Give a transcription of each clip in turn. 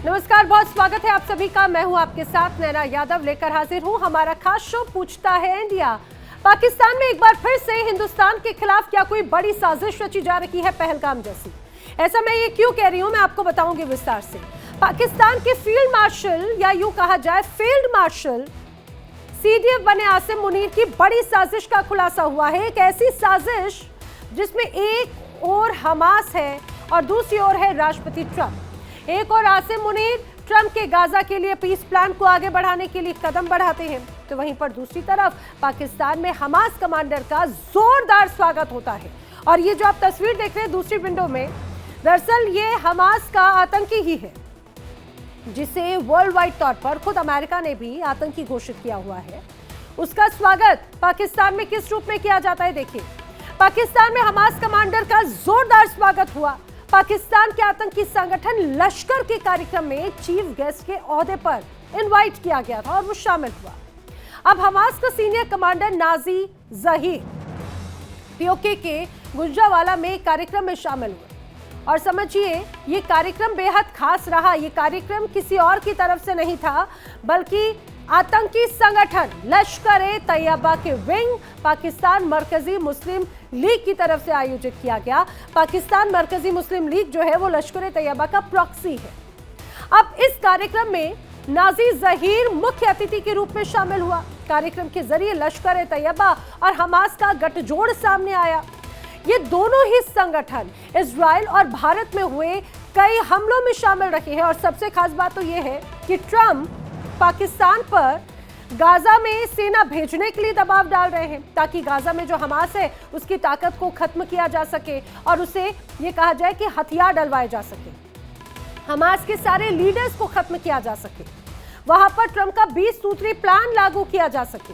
नमस्कार, बहुत स्वागत है आप सभी का। मैं हूं आपके साथ नैना यादव, लेकर हाजिर हूं हमारा खास शो पूछता है इंडिया। पाकिस्तान में एक बार फिर से हिंदुस्तान के खिलाफ क्या कोई बड़ी साजिश रची जा रही है पहलगाम जैसी? ऐसा मैं ये क्यों कह रही हूं, मैं आपको बताऊंगी विस्तार से। पाकिस्तान के फील्ड मार्शल या यूं कहा जाए फील्ड मार्शल सीडीएफ बने आसिम मुनीर की बड़ी साजिश का खुलासा हुआ है। एक ऐसी साजिश जिसमें एक और हमास है और दूसरी ओर है राष्ट्रपति ट्रंप। एक और आसिम मुनीर ट्रंप के गाजा के लिए पीस प्लान को आगे बढ़ाने के लिए कदम बढ़ाते हैं, तो वहीं पर दूसरी तरफ पाकिस्तान में हमास कमांडर का जोरदार स्वागत होता है। और ये जो आप तस्वीर देख रहे हैं दूसरी विंडो में, दरअसल ये हमास का आतंकी ही है जिसे वर्ल्ड वाइड तौर पर खुद अमेरिका ने भी आतंकी घोषित किया हुआ है। उसका स्वागत पाकिस्तान में किस रूप में किया जाता है, देखिए। पाकिस्तान में हमास कमांडर का जोरदार स्वागत हुआ। पाकिस्तान के आतंकी संगठन लश्कर के कार्यक्रम में चीफ गेस्ट के ओहदे पर इनवाइट किया गया था और वो शामिल हुआ। अब हमास का senior commander Nazi Zaheer PoK के गुजरावाला में कार्यक्रम में शामिल हुए और समझिए ये कार्यक्रम बेहद खास रहा। ये कार्यक्रम किसी और की तरफ से नहीं था, बल्कि आतंकी संगठन लश्कर-ए-तैयबा के विंग पाकिस्तान मरकजी मुस्लिम लीग की तरफ से आयोजित किया गया। पाकिस्तान मरकजी मुस्लिम लीग जो है वो लश्कर-ए-तैयबा का प्रॉक्सी है। अब इस कार्यक्रम में नाजी जहीर मुख्य अतिथि के रूप में शामिल हुआ। कार्यक्रम के जरिए लश्कर-ए-तैयबा और हमास का गठजोड़ सामने आया। ये दोनों ही संगठन इजराइल और भारत में हुए कई हमलों में शामिल रहे हैं और सबसे खास बात तो ये है कि ट्रंप पाकिस्तान पर गाजा में सेना भेजने के लिए दबाव डाल रहे हैं ताकि गाजा में जो हमास है उसकी ताकत को खत्म किया जा सके और उसे ये कहा जाए कि हथियार डलवाए जा सके, हमास के सारे लीडर्स को खत्म किया जा सके, वहां पर ट्रंप का 20 सूत्री प्लान लागू किया जा सके।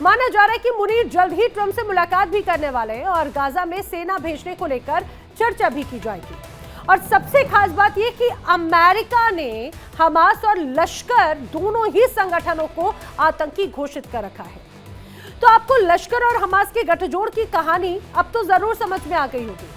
माना जा रहा है कि मुनीर जल्द ही ट्रंप से मुलाकात भी करने वाले हैं और गाजा में सेना भेजने को लेकर चर्चा भी की जाएगी। और सबसे खास बात यह कि अमेरिका ने हमास और लश्कर दोनों ही संगठनों को आतंकी घोषित कर रखा है। तो आपको लश्कर और हमास के गठजोड़ की कहानी अब तो जरूर समझ में आ गई होगी।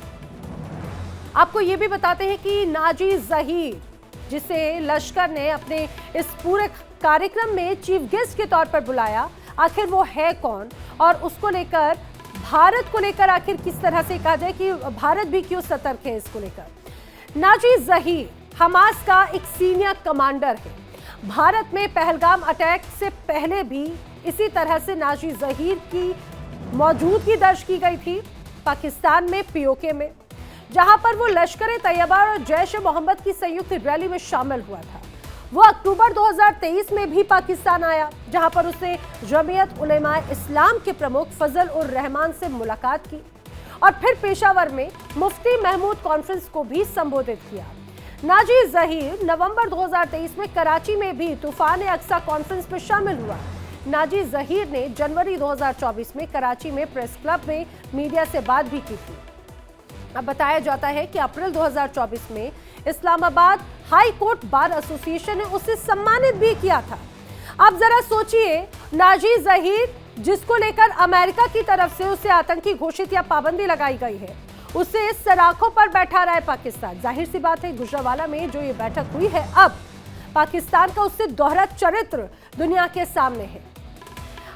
आपको यह भी बताते हैं कि नाजी जहीर, जिसे लश्कर ने अपने इस पूरे कार्यक्रम में चीफ गेस्ट के तौर पर बुलाया, आखिर वो है कौन और उसको लेकर भारत को लेकर आखिर किस तरह से कहा जाए कि भारत भी क्यों सतर्क है इसको लेकर। नाजी जहीर हमास का एक सीनियर कमांडर है। भारत में पहलगाम अटैक से पहले भी इसी तरह से नाजी जहीर की मौजूदगी दर्ज की गई थी पाकिस्तान में पीओके में, जहां पर वो लश्कर-ए-तैयबा और जैश-ए-मोहम्मद की संयुक्त रैली में शामिल हुआ था। वो अक्टूबर 2023 में भी पाकिस्तान आया, जहां पर उसने जमीयत उलेमा-ए-इस्लाम के प्रमुख फजल उर रहमान से मुलाकात की और फिर पेशावर में मुफ्ती महमूद कॉन्फ्रेंस को भी संबोधित किया। नाजी जहीर नवंबर 2023 में कराची में भी तूफान-ए-अक्सा कॉन्फ्रेंस में शामिल हुआ। नाजी जहीर ने जनवरी 2024 में कराची में प्रेस क्लब में मीडिया से बात भी की थी। अब बताया जाता है कि अप्रैल 2024 में Islamabad high court bar association ने उसे सम्मानित भी किया था। अब जरा सोचिए, नाजी जहीर जिसको लेकर अमेरिका की तरफ से उसे आतंकी घोषित या पाबंदी लगाई गई है, उसे सराखों पर बैठा रहा है पाकिस्तान। जाहिर सी बात है गुजरावाला में जो ये बैठक हुई है, अब पाकिस्तान का उससे दोहरा चरित्र दुनिया के सामने है।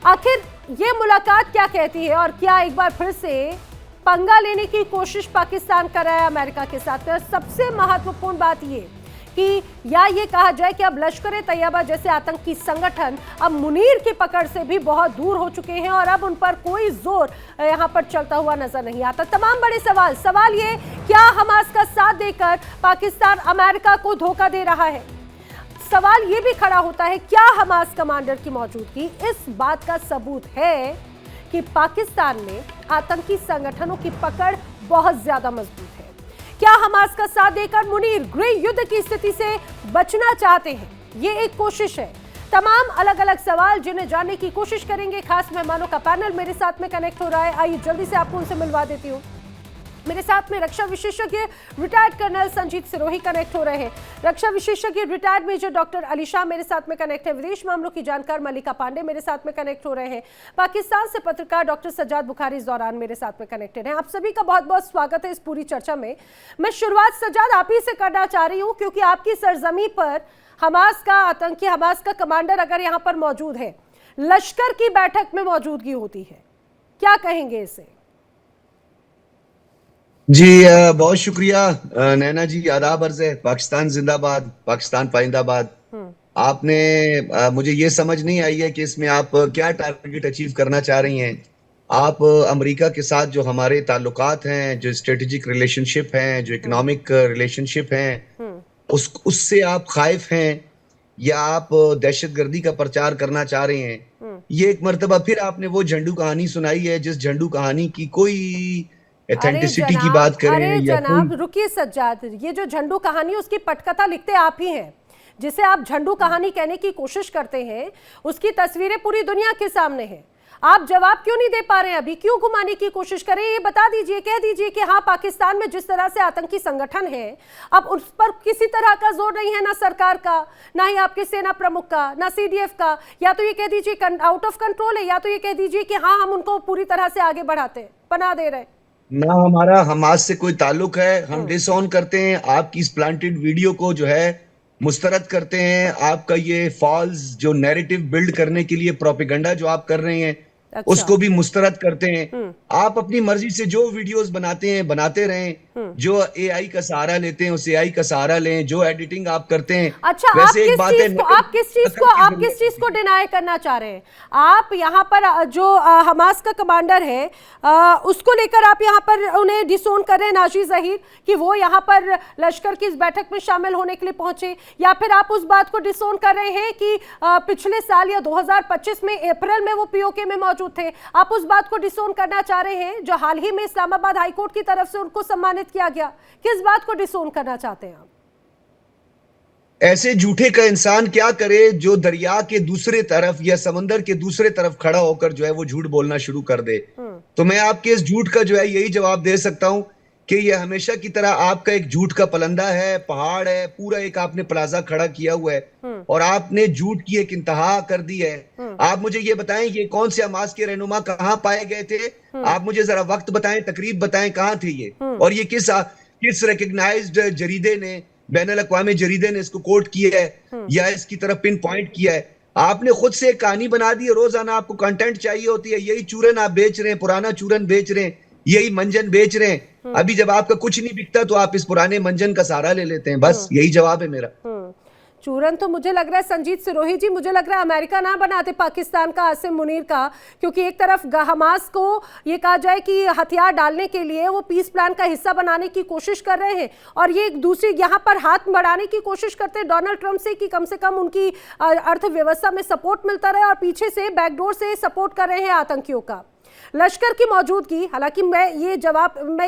आखिर ये मुलाकात क्या कहती है और क्या एक बार फिर से पंगा लेने की कोशिश पाकिस्तान कर रहा है अमेरिका के साथ? और सबसे महत्वपूर्ण बात ये कि या ये कहा जाए कि अब लश्कर-ए-तैयबा जैसे आतंकी संगठन अब मुनीर की पकड़ से भी बहुत दूर हो चुके हैं और अब उन पर कोई जोर यहाँ पर चलता हुआ नजर नहीं आता। तमाम बड़े सवाल ये, क्या हमास का साथ देकर पाकिस्तान अमेरिका को धोखा दे रहा है? सवाल ये भी खड़ा होता है, क्या हमास कमांडर की मौजूदगी इस बात का सबूत है कि पाकिस्तान में आतंकी संगठनों की पकड़ बहुत ज्यादा मजबूत है? क्या हमास का साथ देकर मुनीर गृह युद्ध की स्थिति से बचना चाहते हैं? ये एक कोशिश है। तमाम अलग अलग सवाल जिन्हें जानने की कोशिश करेंगे। खास मेहमानों का पैनल मेरे साथ में कनेक्ट हो रहा है, आइए जल्दी से आपको उनसे मिलवा देती हूँ। मेरे साथ में रक्षा विशेषज्ञ retired colonel Sanjeet Sirohi connect हो रहे हैं। रक्षा विशेषज्ञ retired major doctor Ali Shah मेरे साथ में कनेक्ट है। विदेश मामलों की जानकार मल्लिका पांडे मेरे साथ में कनेक्ट हो रहे हैं। पाकिस्तान से पत्रकार डॉक्टर सज्जाद बुखारी इस दौरान मेरे साथ में कनेक्टेड हैं। आप सभी का बहुत बहुत स्वागत है इस पूरी चर्चा में। मैं शुरुआत सज्जाद आप ही से करना चाह रही हूँ, क्योंकि आपकी सरजमी पर हमास का आतंकी, हमास का कमांडर अगर यहाँ पर मौजूद है, लश्कर की बैठक में मौजूदगी होती है, क्या कहेंगे इसे? जी बहुत शुक्रिया नैना जी, आदाब अर्ज है। पाकिस्तान जिंदाबाद, पाकिस्तान पाइंदाबाद। आपने मुझे ये समझ नहीं आई है कि इसमें आप क्या टारगेट अचीव करना चाह रही हैं। आप अमेरिका के साथ जो हमारे ताल्लुकात हैं, जो स्ट्रेटेजिक रिलेशनशिप हैं, जो इकोनॉमिक रिलेशनशिप हैं, उससे आप खाइफ हैं या आप दहशतगर्दी का प्रचार करना चाह रहे हैं? ये एक मर्तबा फिर आपने वो झंडू कहानी सुनाई है, जिस झंडू कहानी की कोई एथेंटिसिटी की बात करें। अरे जनाब रुकिए सज्जाद, ये जो झंडू कहानी उसकी पटकथा लिखते आप ही हैं। जिसे आप झंडू कहानी कहने की कोशिश करते हैं, उसकी तस्वीरें पूरी दुनिया के सामने हैं। आप जवाब क्यों नहीं दे पा रहे हैं? अभी क्यों घुमाने की कोशिश करें? ये बता दीजिए, कह दीजिए कि हाँ, पाकिस्तान में जिस तरह से आतंकी संगठन है, अब उस पर किसी तरह का जोर नहीं है, ना सरकार का, ना ही आपके सेना प्रमुख का, ना सीडीएफ का। या तो ये कह दीजिए आउट ऑफ कंट्रोल है, या तो ये कह दीजिए कि हाँ, हम उनको पूरी तरह से आगे बढ़ाते हैं, पनाह दे रहे हैं। ना हमारा हमास से कोई ताल्लुक है, हम डिसऑन करते हैं। आपकी इस प्लांटेड वीडियो को जो है मुस्तरद करते हैं। आपका ये फॉल्स जो नैरेटिव बिल्ड करने के लिए प्रोपेगेंडा जो आप कर रहे हैं, अच्छा, उसको भी मुस्तरद करते हैं। आप अपनी मर्जी से जो वीडियोस बनाते हैं बनाते रहें, जो एआई का सहारा लेते हैं उस एआई का सहारा लें, जो एडिटिंग आप करते हैं। अच्छा, वैसे एक बात है, आप किस चीज को डिनाई करना चाह रहे हैं? आप यहाँ पर जो हमास का कमांडर है उसको लेकर आप यहाँ पर उन्हें डिसोन कर रहे हैं, नाजी ज़हीर, कि वो यहाँ पर लश्कर की इस बैठक में शामिल होने के लिए पहुंचे, या फिर आप उस बात को डिसोन कर रहे हैं कि पिछले साल या 2025 में अप्रैल में वो पीओके में मौजूद थे? आप उस बात को डिसोन करना चाह रहे हैं जो हाल ही में इस्लामाबाद हाईकोर्ट की तरफ से उनको सम्मानित किया गया? किस बात को डिसोन करना चाहते हैं आप? ऐसे झूठे का इंसान क्या करे जो दरिया के दूसरे तरफ या समंदर के दूसरे तरफ खड़ा होकर जो है वो झूठ बोलना शुरू कर दे। तो मैं आपके इस झूठ का जो है यही जवाब दे सकता हूं कि ये हमेशा की तरह आपका एक झूठ का पलंदा है, पहाड़ है, पूरा एक आपने प्लाजा खड़ा किया हुआ है और आपने झूठ की एक इंतहा कर दी है। आप मुझे ये बताएं, ये कौन से हमास के रहनुमा कहाँ पाए गए थे? आप मुझे जरा वक्त बताएं, तकरीब बताएं, कहाँ थे ये? और ये किस रिकग्नाइज्ड जरीदे ने, बैनुल अक़वामी जरीदे ने इसको कोट किया है या इसकी तरफ पिन पॉइंट किया है? आपने खुद से एक कहानी बना दी है। रोजाना आपको कंटेंट चाहिए होती है, यही चूरन आप बेच रहे हैं, पुराना चूरन बेच रहे हैं, यही मंजन बेच रहे हैं। अभी जब आपका कुछ नहीं बिकता तो आप इस पुराने मंजन का सहारा ले लेते हैं। बस यही जवाब है मेरा। चूरन तो मुझे लग रहा है संजीत सिरोही जी, मुझे लग रहा है अमेरिका ना बनाते पाकिस्तान का आसिम मुनीर का, क्योंकि एक तरफ हमास को ये कहा जाए कि हथियार डालने के लिए वो पीस प्लान का हिस्सा बनाने की कोशिश कर रहे हैं, और ये एक दूसरी यहाँ पर हाथ बढ़ाने की कोशिश करते हैं डोनाल्ड ट्रंप से कि कम से कम उनकी अर्थव्यवस्था में सपोर्ट मिलता रहे, और पीछे से बैकडोर से सपोर्ट कर रहे हैं आतंकियों का। लश्कर की मौजूदगी, हालांकि मैं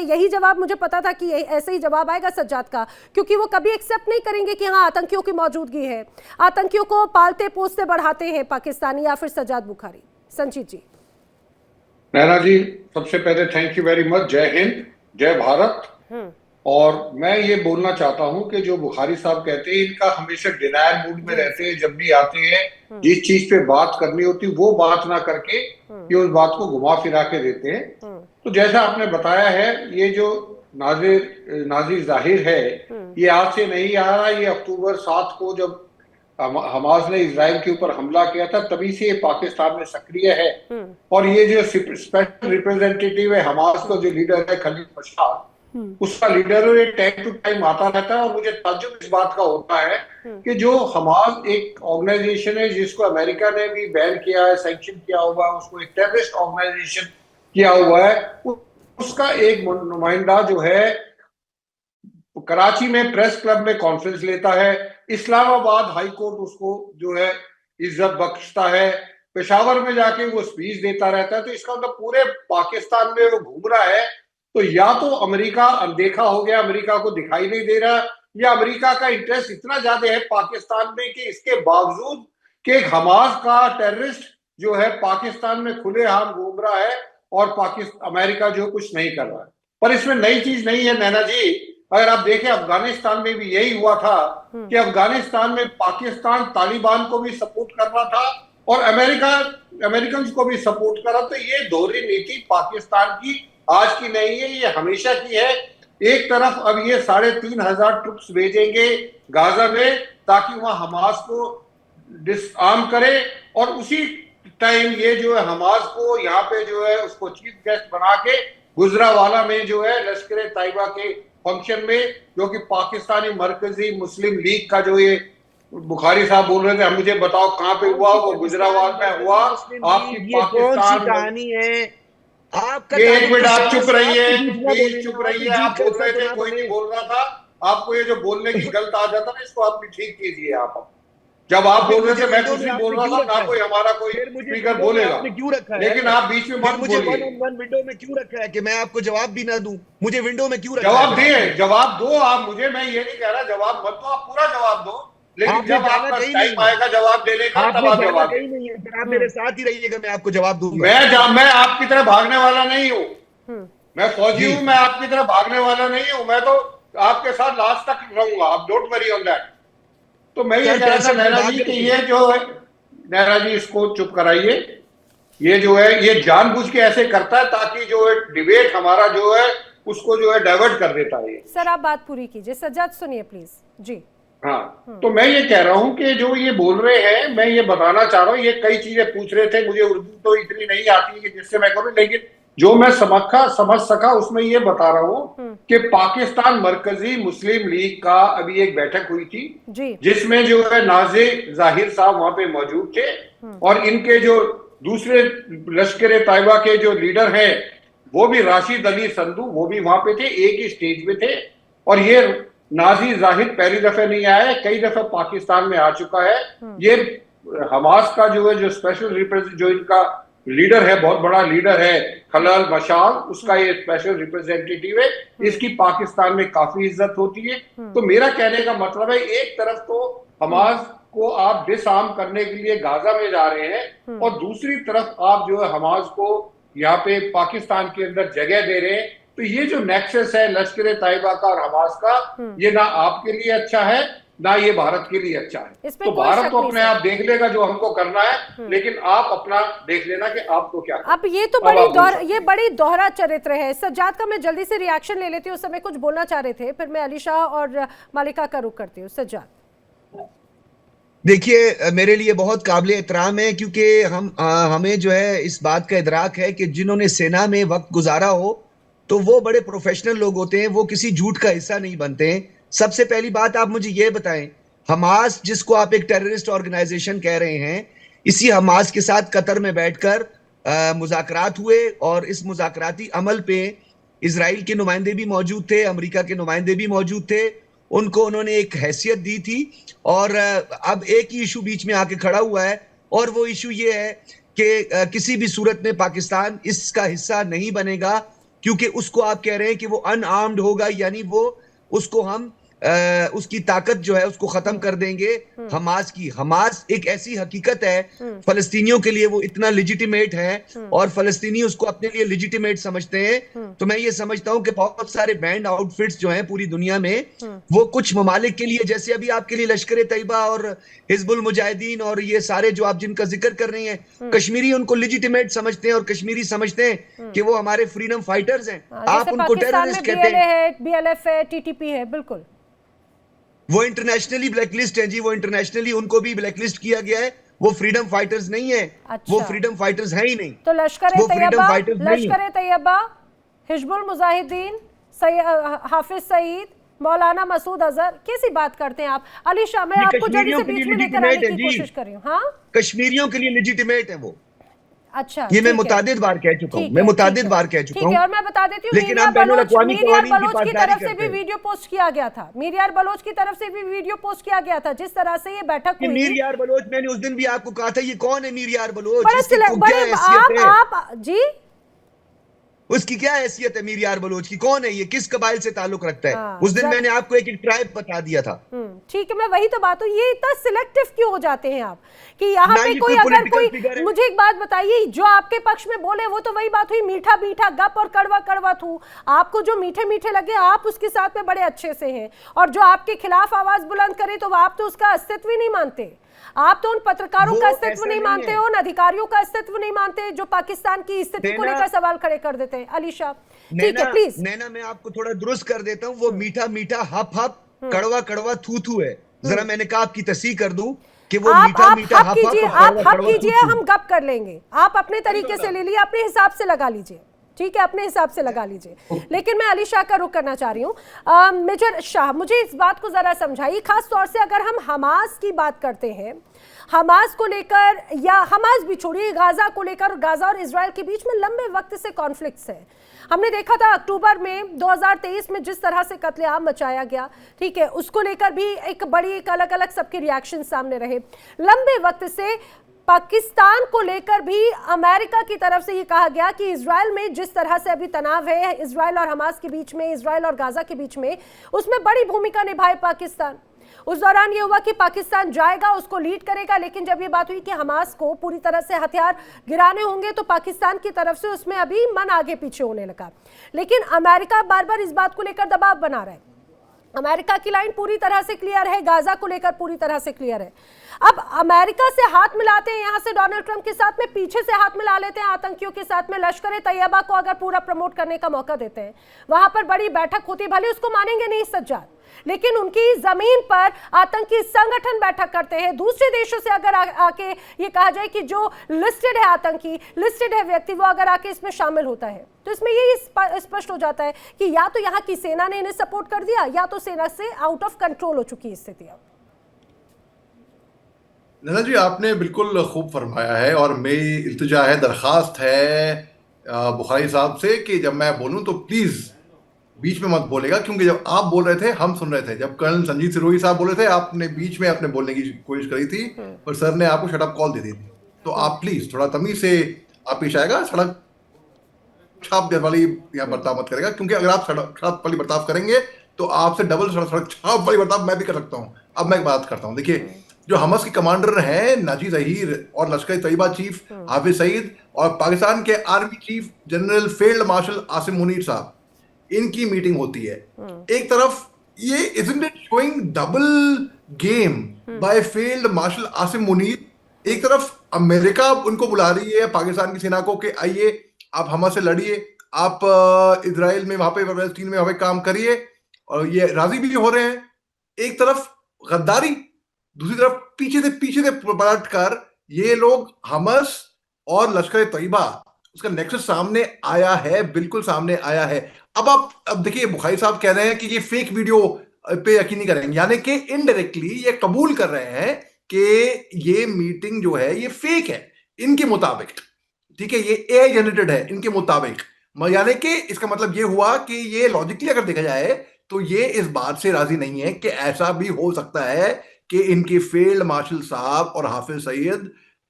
यही जवाब मुझे पता था कि ऐसे ही जवाब आएगा सज्जाद का, क्योंकि वो कभी एक्सेप्ट नहीं करेंगे कि हाँ, आतंकियों की मौजूदगी है, आतंकियों को पालते पोसते बढ़ाते हैं पाकिस्तानी। या फिर सज्जाद बुखारी। संजीत जी। नैना जी, सबसे पहले थैंक यू वेरी मच। जय हिंद, जय भारत। और मैं ये बोलना चाहता हूं कि जो बुखारी साहब कहते हैं, इनका हमेशा डिनायर मूड में रहते हैं। जब भी आते हैं, जिस चीज पे बात करनी होती वो बात ना करके ये उस बात को घुमा फिरा के देते हैं। तो जैसा आपने बताया है, ये जो नाज़िर ज़ाहिर है, ये आज से नहीं आ रहा। ये अक्टूबर 7 को जब हमास ने इजराइल के ऊपर हमला किया था, तभी से ये पाकिस्तान में सक्रिय है। और ये जो स्पेशल रिप्रेजेंटेटिव है हमास का, जो लीडर है खलील मशाद, उसका लीडर ये टाइम टू टाइम आता रहता है। और मुझे ताज्जुब इस बात का होता है कि जो हमास एक ऑर्गेनाइजेशन है जिसको अमेरिका ने भी बैन किया है, सैंक्शन किया हुआ है, उसको एक टेररिस्ट ऑर्गेनाइजेशन किया हुआ है, उसका एक नुमाइंदा जो है कराची में प्रेस क्लब में कॉन्फ्रेंस लेता है, इस्लामाबाद हाई कोर्ट उसको जो है इज्जत बख्शता है, पेशावर में जाके वो स्पीच देता रहता है। तो इसका मतलब पूरे पाकिस्तान में वो घूम रहा है। तो या तो अमेरिका अनदेखा हो गया, अमेरिका को दिखाई नहीं दे रहा, या अमेरिका का इंटरेस्ट इतना ज्यादा है पाकिस्तान में कि इसके बावजूद कि हमास का टेररिस्ट जो है पाकिस्तान में खुलेआम घूम रहा है और अमेरिका जो कुछ नहीं कर रहा है। पर इसमें नई चीज नहीं है नैना जी। अगर आप देखें अफगानिस्तान में भी यही हुआ था कि अफगानिस्तान में पाकिस्तान तालिबान को भी सपोर्ट कर रहा था और अमेरिकन को भी सपोर्ट कर रहा। तो ये दोहरी नीति पाकिस्तान की आज की नहीं है, ये हमेशा की है। एक तरफ अब ये 3,500 ट्रुप्स भेजेंगे गाजा में ताकि वहां हमास को डिसआर्म करे, और उसी टाइम ये जो है हमास को यहाँ पे जो है उसको चीफ गेस्ट बना के गुजरावाला में जो है लश्कर तैयबा के फंक्शन में, जो कि पाकिस्तानी मरकजी मुस्लिम लीग का जो ये बुखारी साहब बोल रहे थे, मुझे बताओ कहाँ पे हुआ, वो गुजरावाला में हुआ। आपकी पाकिस्तान कहानी है आपका। एक मिनट आप चुप रहिए, प्लीज चुप रहिए। आप बोल रहे थे, कोई नहीं बोल रहा था। आपको ये जो बोलने की गलत आ जाता ना, इसको आप ठीक कीजिए। आप जब आप बोल रहे थे मैं कुछ नहीं बोल रहा था, ना कोई हमारा कोई स्पीकर बोलेगा, क्यों रखा है? लेकिन आप बीच में मत मुझे बोलिए। विंडो में क्यों रखा है कि मैं आपको जवाब भी ना दूं? मुझे विंडो में क्यों रखा जवाब है? दिए, जवाब दो आप मुझे। मैं ये नहीं कह रहा जवाब मत दो, आप पूरा जवाब दो, लेकिन जब आपका टाइम आएगा जवाब देने का तब आप जवाब नहीं है। आप मेरे साथ ही रहिएगा, मैं आपको जवाब दूंगा। मैं आपकी तरह भागने वाला नहीं हूँ, मैं फौजी हूँ, मैं आपकी तरह भागने वाला नहीं हूँ। मैं तो आपके साथ लास्ट तक रहूंगा, आप डोंट वरी ऑन दैट। तो मैं ये कह रहा था नैना जी कि ये जो है, नैना जी इसको चुप कराइए। ये जो है ये जानबूझ के ऐसे करता है ताकि जो है डिबेट हमारा जो है उसको जो है डाइवर्ट कर देता है। सर आप बात पूरी कीजिए, सज्जाद सुनिए प्लीज जी। हाँ, तो मैं ये कह रहा हूं कि जो ये बोल रहे हैं, मैं ये बताना चाह रहा हूँ, ये कई चीजें पूछ रहे थे, मुझे उर्दू तो इतनी नहीं आती है कि जिससे मैं करूं, लेकिन जो मैं समझ सका उसमें ये बता रहा हूँ कि पाकिस्तान मरकजी मुस्लिम लीग का अभी एक बैठक हुई थी जिसमें जो है नाज़िर ज़ाहिर साहब वहां पे मौजूद थे, और इनके जो दूसरे लश्कर तैयबा के जो लीडर हैं वो भी राशिद अली संधू, वो भी वहां पे थे, एक ही स्टेज पे थे। और ये नाज़िर ज़ाहिर पहली दफे नहीं आया है, कई दफे पाकिस्तान में आ चुका है। ये हमास का जो है जो स्पेशल रिप्रेजेंटेटिव, जो इनका लीडर है, बहुत बड़ा लीडर है खलाल मशाल, उसका ये स्पेशल रिप्रेजेंटेटिव है। इसकी पाकिस्तान में काफी इज्जत होती है। तो मेरा कहने का मतलब है, एक तरफ तो हमास को आप डिसआर्म करने के लिए गाजा में जा रहे हैं, और दूसरी तरफ आप जो है हमास को यहाँ पे पाकिस्तान के अंदर जगह दे रहे हैं। तो ये जो नेक्सस है लश्कर तैयबा का और हमास का, ये ना आपके लिए अच्छा है ना ये भारत के लिए अच्छा है। तो भारत तो अपने आप देख लेगा जो हमको करना है, लेकिन आप अपना देख लेना कि आपको क्या। अब ये तो बड़ी दोहरा चरित्र है। सज्जाद का मैं जल्दी से रिएक्शन ले लेती हूँ, उस समय कुछ बोलना चाह रहे थे, फिर मैं अली शाह और मालिका का रुख करती हूँ। सज्जाद देखिए, मेरे लिए बहुत काबिल एहतराम है, क्योंकि हमें जो है इस बात का इदराक है कि जिन्होंने सेना में वक्त गुजारा हो तो वो बड़े प्रोफेशनल लोग होते हैं, वो किसी झूठ का हिस्सा नहीं बनते हैं। सबसे पहली बात आप मुझे ये बताएं, हमास जिसको आप एक टेररिस्ट ऑर्गेनाइजेशन कह रहे हैं, इसी हमास के साथ कतर में बैठकर मुज़ाकरात हुए, और इस मुज़ाकराती अमल पे इजराइल के नुमाइंदे भी मौजूद थे, अमेरिका के नुमाइंदे भी मौजूद थे। उनको उन्होंने एक हैसियत दी थी, और अब एक ही इशू बीच में आके खड़ा हुआ है, और वो इशू ये है कि किसी भी सूरत में पाकिस्तान इसका हिस्सा नहीं बनेगा, क्योंकि उसको आप कह रहे हैं कि वो अनआर्म्ड होगा, यानी वो उसको हम उसकी ताकत जो है उसको खत्म कर देंगे। हमास एक ऐसी हकीकत है, फलस्तीनियों के लिए वो इतना लेजिटिमेट है, और फलस्तीनी उसको अपने लिए लेजिटिमेट समझते हैं। तो मैं ये समझता हूं कि बहुत सारे बैंड आउटफिट्स जो हैं पूरी दुनिया में, वो कुछ ममालिक के लिए, जैसे अभी आपके लिए लश्कर तैयबा और हिजबुल मुजाहिदीन और ये सारे जो आप जिनका जिक्र कर रही हैं, कश्मीरी उनको लेजिटिमेट समझते हैं, और कश्मीरी समझते हैं कि वो हमारे फ्रीडम फाइटर्स हैं। आप उनको टेररिस्ट कहते हैं, BLF है, TTP है, बिल्कुल वो इंटरनेशनली ब्लैकलिस्ट है जी, वो इंटरनेशनली उनको भी ब्लैकलिस्ट किया गया है। वो फ्रीडम फाइटर्स नहीं है। अच्छा। वो फ्रीडम फाइटर्स है ही नहीं। तो लश्कर तैयबा, हिजबुल मुजाहिदीन, हाफिज सईद, मौलाना मसूद अजहर, कैसी बात करते हैं आप? अली शाह, मैं आपको जल्दी से बीच में लेकर आने की कोशिश कर रही हूँ। हाँ, कश्मीरियों के लिए लेजिटिमेट है वो। अच्छा, ये मैं मुतादिद बार कह चुका हूँ, और मैं बता देती हूँ, मीरियार बलोच की तरफ से भी वीडियो पोस्ट किया गया था, मीरियार बलोच की तरफ से भी वीडियो पोस्ट किया गया था, जिस तरह से ये बैठक हुई। मीरियार बलोच, मैंने उस दिन भी आपको कहा था, ये कौन है मीरियार बलोच? आप जी उसकी क्या हैसियत है मीर यार बलोच की? कौन है ये? किस कबाइल से ताल्लुक रखता है? उस दिन मैंने आपको एक एक ट्राइब बता दिया था। ठीक है, मैं वही तो बात हूँ, ये इतना सिलेक्टिव क्यों हो जाते हैं आप कि यहाँ पे कोई अगर कोई, मुझे एक बात बताइए, जो आपके पक्ष में बोले वो तो वही बात हुई, मीठा मीठा गप और कड़वा कड़वा थू। आपको जो मीठे मीठे लगे आप उसके साथ में बड़े अच्छे से हैं, और जो आपके खिलाफ आवाज बुलंद करे तो आप तो उसका अस्तित्व ही नहीं मानते। आप तो उन पत्रकारों का अस्तित्व नहीं मानते हो, उन अधिकारियों का अस्तित्व नहीं मानते जो पाकिस्तान की स्थिति को लेकर सवाल खड़े कर देते हैं। अली शाह, ठीक है, प्लीज। नैना, मैं आपको थोड़ा दुरुस्त कर देता हूँ, वो मीठा मीठा हप हप कड़वा कड़वा थू थू है। जरा मैंने कहा आपकी तस्दीक कर दूं कि वो मीठा मीठा हप कीजिए, आप हप कीजिए, हम गप कर लेंगे। आप अपने तरीके से ले लीजिए, अपने हिसाब से लगा लीजिए, ठीक है, अपने हिसाब से लगा लीजिए। लेकिन मैं अली शाह का रुख करना चाह रही हूँ। मेजर शाह, मुझे इस बात को जरा समझाइए, खास तौर से अगर हम हमास की बात करते हैं, हमास को लेकर, या हमास भी छोड़िए, गाजा को लेकर, गाजा और इजराइल के बीच में लंबे वक्त से कॉन्फ्लिक्ट्स है। हमने देखा था अक्टूबर में 2023 में जिस तरह से कत्लेआम मचाया गया, ठीक है, उसको लेकर भी एक बड़ी एक अलग अलग सबके रिएक्शन सामने रहे। लंबे वक्त से पाकिस्तान को लेकर भी अमेरिका की तरफ से ये कहा गया कि इजराइल में जिस तरह से अभी तनाव है इजराइल और हमास के बीच में, इजराइल और गाजा के बीच में, उसमें बड़ी भूमिका निभाए पाकिस्तान। उस दौरान ये हुआ कि पाकिस्तान जाएगा, उसको लीड करेगा, लेकिन जब ये बात हुई कि हमास को पूरी तरह से हथियार गिराने होंगे तो पाकिस्तान की तरफ से उसमें अभी मन आगे पीछे होने लगा। लेकिन अमेरिका बार बार इस बात को लेकर दबाव बना रहा है। अमेरिका की लाइन पूरी तरह से क्लियर है, गाजा को लेकर पूरी तरह से क्लियर है। अब अमेरिका से हाथ मिलाते हैं, यहां से डोनाल्ड ट्रंप के साथ में पीछे से हाथ मिला लेते हैं आतंकियों के साथ में, लश्कर तैयबा को अगर पूरा प्रमोट करने का मौका देते हैं, वहां पर बड़ी बैठक होती, भले उसको मानेंगे नहीं सज्जाद, लेकिन उनकी जमीन पर आतंकी संगठन बैठक करते हैं। दूसरे देशों से अगर आके ये कहा जाए कि जो लिस्टेड है आतंकी, लिस्टेड है व्यक्ति, वो अगर आके इसमें शामिल होता है, तो इसमें यही स्पष्ट हो जाता है कि या तो यहाँ की सेना ने इन्हें सपोर्ट कर दिया, या तो सेना से आउट ऑफ कंट्रोल हो चुकी है स्थिति। अब नैना जी, आपने बिल्कुल खूब फरमाया है, और मेरी इल्तिजा है, दरख्वास्त है बुखारी साहब से कि जब मैं बोलूं तो प्लीज बीच में मत बोलेगा, क्योंकि जब आप बोल रहे थे हम सुन रहे थे। जब कर्नल संजीत सिरोही साहब बोल रहे थे, आपने बीच में अपने बोलने की कोशिश करी थी, पर सर ने आपको शट अप कॉल दे दी थी। तो आप प्लीज थोड़ा तमीज से आप पेश आएगा, सड़क छाप वाली यहाँ बर्ताव मत करेगा, क्योंकि अगर आप सड़क छाप वाली बर्ताव करेंगे तो आपसे डबल सड़क छाप वाली बर्ताव मैं भी कर सकता हूँ। अब मैं एक बात करता हूँ, देखिए, जो हमास के कमांडर हैं नाजी ज़हीर, और लश्कर तैयबा चीफ हाफिज सईद, और पाकिस्तान के army chief general field marshal Asim Munir साहब, इनकी मीटिंग होती है। एक तरफ ये isn't it showing double game by field marshal Asim Munir, एक तरफ अमेरिका उनको बुला रही है पाकिस्तान की सेना को कि आइए आप हमास से लड़िए, आप इजराइल में वहां पे, फलस्तीन में वहां पे काम करिए, और ये राजी भी हो रहे हैं। एक तरफ गद्दारी, दूसरी तरफ पीछे से पलट कर ये लोग हमास और लश्कर तैयबा, उसका नेक्सस सामने आया है, बिल्कुल सामने आया है। अब देखिए, बुखारी साहब कह रहे हैं कि ये फेक वीडियो पे यकीन नहीं करेंगे, यानी कि इनडायरेक्टली ये कबूल कर रहे हैं कि ये मीटिंग जो है ये फेक है इनके मुताबिक, ठीक है, ये एआई जनरेटेड है इनके मुताबिक। यानी कि इसका मतलब ये हुआ कि ये लॉजिकली अगर देखा जाए तो ये इस बात से राजी नहीं है कि ऐसा भी हो सकता है कि इनके फील्ड मार्शल साहब और हाफिज सईद,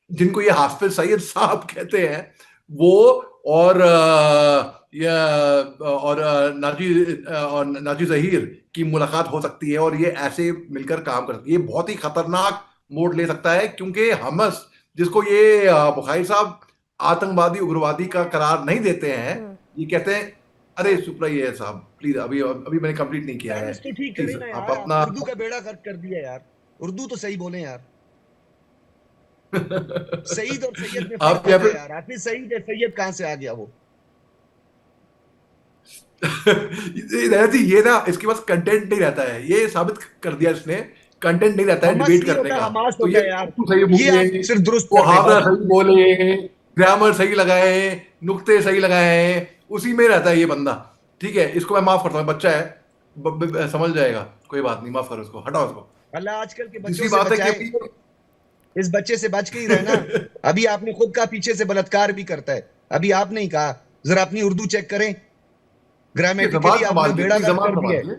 जिनको ये हाफिज सईद साहब कहते हैं, वो और नाजी ज़हीर की मुलाकात हो सकती है, और ये ऐसे मिलकर काम करती है। ये बहुत ही खतरनाक मोड़ ले सकता है, क्योंकि हमास, जिसको ये बुखारी साहब आतंकवादी उग्रवादी का करार नहीं देते हैं, ये कहते हैं अरे सुप्रा ये साहब प्लीज, अभी मैंने कंप्लीट नहीं किया है, इसको ठीक करें ना यार, आप अपना उर्दू का बेड़ा गर्क कर दिया यार, उर्दू तो सही बोले यार। सईद और सैयद में फर्क है यार, हाफिज सईद है, सैयद कहां से आ गया वो? ये ना, इसके पास कंटेंट नहीं रहता है, ये साबित कर दिया इसने, कंटेंट नहीं रहता है डिबेट करने का। तो ये सिर्फ दुरुस्त सही बोले, ग्रामर सही लगाए, नुक्ते सही लगाए, उसी में रहता है ये बंदा, ठीक है। इसको मैं माफ करता हूँ, बच्चा है, समझ जाएगा, कोई बात नहीं, माफ करो इसको, हटाओ इसको। अल्लाह आजकल के बच्चों से बचाए, इस बच्चे से बच के ही रहना। अभी आपने खुद का पीछे से बलात्कार भी करता है, अभी आपने ही कहा, जरा अपनी उर्दू चेक करें, ग्रामेटिकली आपने बेड़ा गर्क कर दिया है।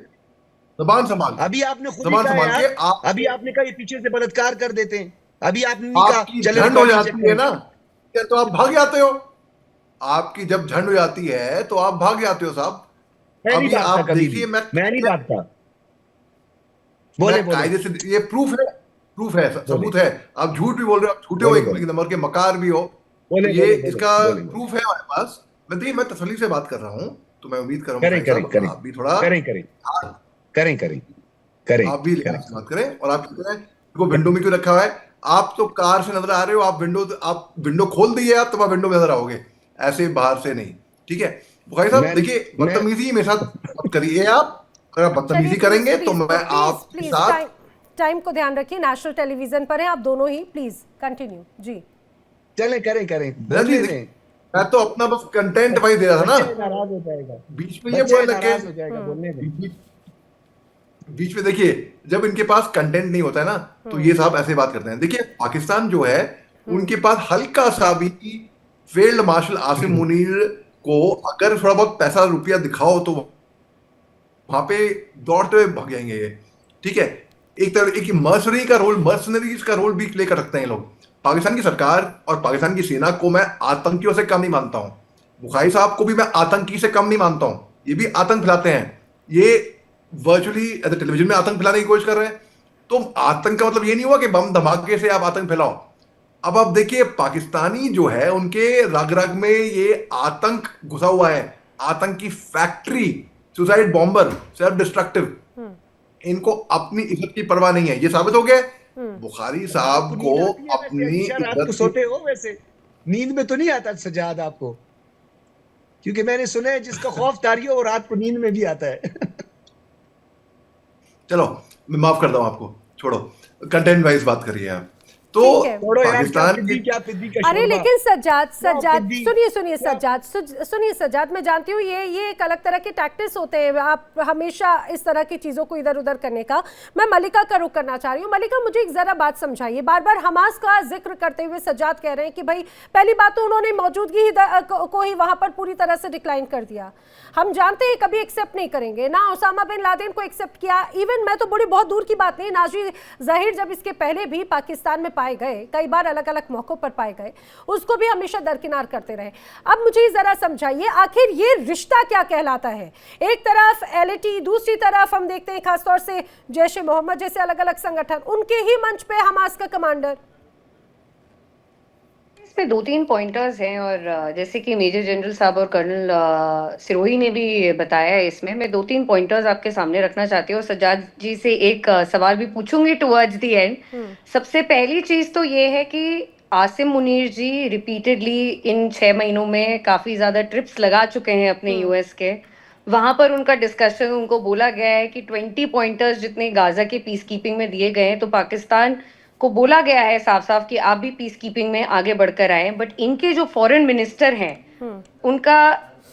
ज़बान संभाल, अभी आपने खुद ही कहा यार, अभी आपने कहा ये पीछे से बलात्कार कर देते हैं, अभी आपने कहा चले हो जाती है ना, तो आप भाग जाते हो, आपकी जब झंड हो जाती है तो आप भाग जाते हो साहब। मैं नहीं अभी भागता आप कभी देखिए, भी, मैं नहीं भागता। मैं बोले बोले कायदे से, ये प्रूफ है, बोले सबूत है। आप झूठ भी बोल रहे हो, आप झूठे हो, बोले एक बोले नंबर के मकार भी हो। तो बोले ये बोले बोले इसका बोले बोले प्रूफ है हमारे पास। मैं देखिए, मैं तसल्ली से बात कर रहा हूँ, तो मैं उम्मीद कर रहा हूँ करें भाई करें साहब करें आप भी थोड़ा, करें करें करें करें करें आप भी करें। लिहाज से बात करें। और आप कहते हैं को विंडो में क्यों रखा हुआ है? आप तो कार से नजर आ रहे हो, आप विंडो खोल दीजिए, आप तो आप विंडो में नजर आओगे, ऐसे बाहर से नहीं। ठीक है बुखारी साहब, देखिए मैं बदतमीजी मेरे साथ मत करिए आप। अगर आप चलिए बदतमीजी प्लीज करेंगे तो प्लीज मैं प्लीज आपके प्लीज साथ, टाइम को ध्यान रखिए, नेशनल टेलीविजन पर हैं आप दोनों ही, प्लीज कंटिन्यू जी। चलें करें करें मैं जी बोलने देखिए, दें। मैं तो अपना बस कंटेंट वाइज दे रहा था ना, बच्चे नाराज हो जाएगा, बीच में ये बच्चे बोलने लग नाराज हो गए। जाएगा, बोलने दें। बीच बीच में देखिए, जब इनके पास कंटेंट नहीं होता है ना, तो ये साहब ऐसे बात करते हैं। देखिए पाकिस्तान जो है, उनके पास हल्का सा भी फील्ड मार्शल आसिम मुनीर को अगर थोड़ा बहुत पैसा रुपया दिखाओ तो वहां पे दौड़ते हुए भाग जाएंगे ये। ठीक है, एक तरह एक मर्सनरी का रोल, मर्सनरीज का रोल भी प्ले कर सकते हैं ये लोग। पाकिस्तान की सरकार और पाकिस्तान की सेना को मैं आतंकियों से कम नहीं मानता हूं। बुखारी साहब को भी मैं आतंकी से कम नहीं मानता हूं। ये भी आतंक फैलाते हैं, ये वर्चुअली टेलीविजन में आतंक फैलाने की कोशिश कर रहे हैं। तो आतंक का मतलब ये नहीं हुआ कि बम धमाके से आप आतंक फैलाओ। अब आप देखिए, पाकिस्तानी जो है उनके रग रग में ये आतंक घुसा हुआ है। आतंक की factory, suicide bomber, self destructive, इनको अपनी इज्जत की परवाह नहीं है। ये साबित हो गया बुखारी साहब आपको को नींद आती है वैसे अपनी हमेशा रात को इज्जत की। सोते हो वैसे? नींद में तो नहीं आता सजाद आपको? क्योंकि मैंने सुना है जिसका खौफ तारी हो वो रात को नींद में भी आता है। चलो, मैं माफ करता हूं आपको, छोड़ो, कंटेंट वाइज बात करिए आप। तो ठीक है। छोड़ो यार, पाकिस्तान की, क्या पिद्दी का अरे शोरबा, लेकिन सज्जाद क्या सज्जाद पिद्दी, सुनिए क्या सज्जाद सुनिए सज्जाद, मैं जानती हूँ ये एक अलग तरह के टैक्टिक्स होते हैं, आप हमेशा इस तरह की चीज़ों को इधर उधर करने का। मैं मलिका का रुख करना चाह रही हूँ। मलिका, मुझे एक ज़रा बात समझाइए। बार बार हमास का जिक्र करते हुए सज्जाद कह रहे हैं कि भाई पहली बात तो उन्होंने मौजूदगी को ही वहाँ पर पूरी तरह से डिक्लाइन कर दिया। हम जानते हैं कभी एक्सेप्ट नहीं करेंगे ना, उसामा बिन लादेन को एक्सेप्ट किया। इवन मैं तो बड़ी बहुत दूर की बात नहीं, नाज़ी ज़ाहिर जब इसके पहले भी पाकिस्तान में पाए गए, कई बार अलग अलग मौकों पर पाए गए, उसको भी हमेशा दरकिनार करते रहे। अब मुझे जरा समझाइए आखिर ये रिश्ता क्या कहलाता है? एक तरफ एलटी, दूसरी तरफ हम देखते हैं खासतौर से जैश ए मोहम्मद जैसे अलग अलग संगठन, उनके ही मंच पे हमास का कमांडर। इसमें 2-3 पॉइंटर्स हैं, और जैसे कि मेजर जनरल साहब और कर्नल सिरोही ने भी बताया है, इसमें मैं 2-3 पॉइंटर्स आपके सामने रखना चाहती हूँ और सज्जाद जी से एक सवाल भी पूछूंगी टुवर्ड्स द एंड। सबसे पहली चीज तो ये है कि आसिम मुनीर जी रिपीटेडली इन 6 महीनों में काफी ज्यादा ट्रिप्स लगा चुके हैं अपने यूएस के। वहां पर उनका डिस्कशन, उनको बोला गया है कि 20 पॉइंटर्स जितने गाजा के पीस कीपिंग में दिए गए हैं, तो पाकिस्तान को बोला गया है साफ साफ कि आप भी पीस कीपिंग में आगे बढ़कर आए। बट इनके जो फॉरेन मिनिस्टर हैं, उनका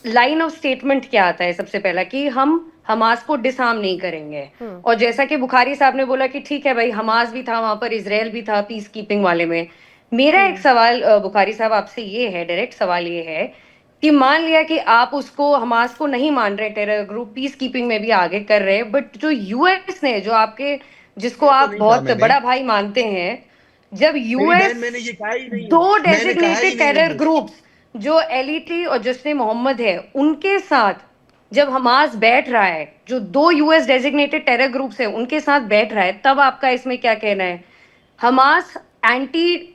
लाइन ऑफ स्टेटमेंट क्या आता है? सबसे पहला कि हम हमास को डिसआर्म नहीं करेंगे। और जैसा कि बुखारी साहब ने बोला कि ठीक है भाई, हमास भी था वहां पर, इजराइल भी था पीस कीपिंग वाले में। मेरा एक सवाल बुखारी साहब आपसे ये है, डायरेक्ट सवाल ये है कि मान लिया कि आप उसको, हमास को नहीं मान रहे टेरर ग्रुप, पीस कीपिंग में भी आगे कर रहे हैं, बट जो यूएस ने, जो आपके, जिसको आप बहुत बड़ा भाई मानते हैं, जब यूएस मैंने ये कहा ही नहीं, 2 मैंने कहा ही डेजिग्नेटेड नहीं टेरर है। ग्रुप्स जो एलईटी और जश्न मोहम्मद है, उनके साथ जब हमास बैठ रहा है, जो 2 यूएस डेजिग्नेटेड टेरर ग्रुप्स हैं उनके साथ बैठ रहा है, तब आपका इसमें क्या कहना है? हमास एंटी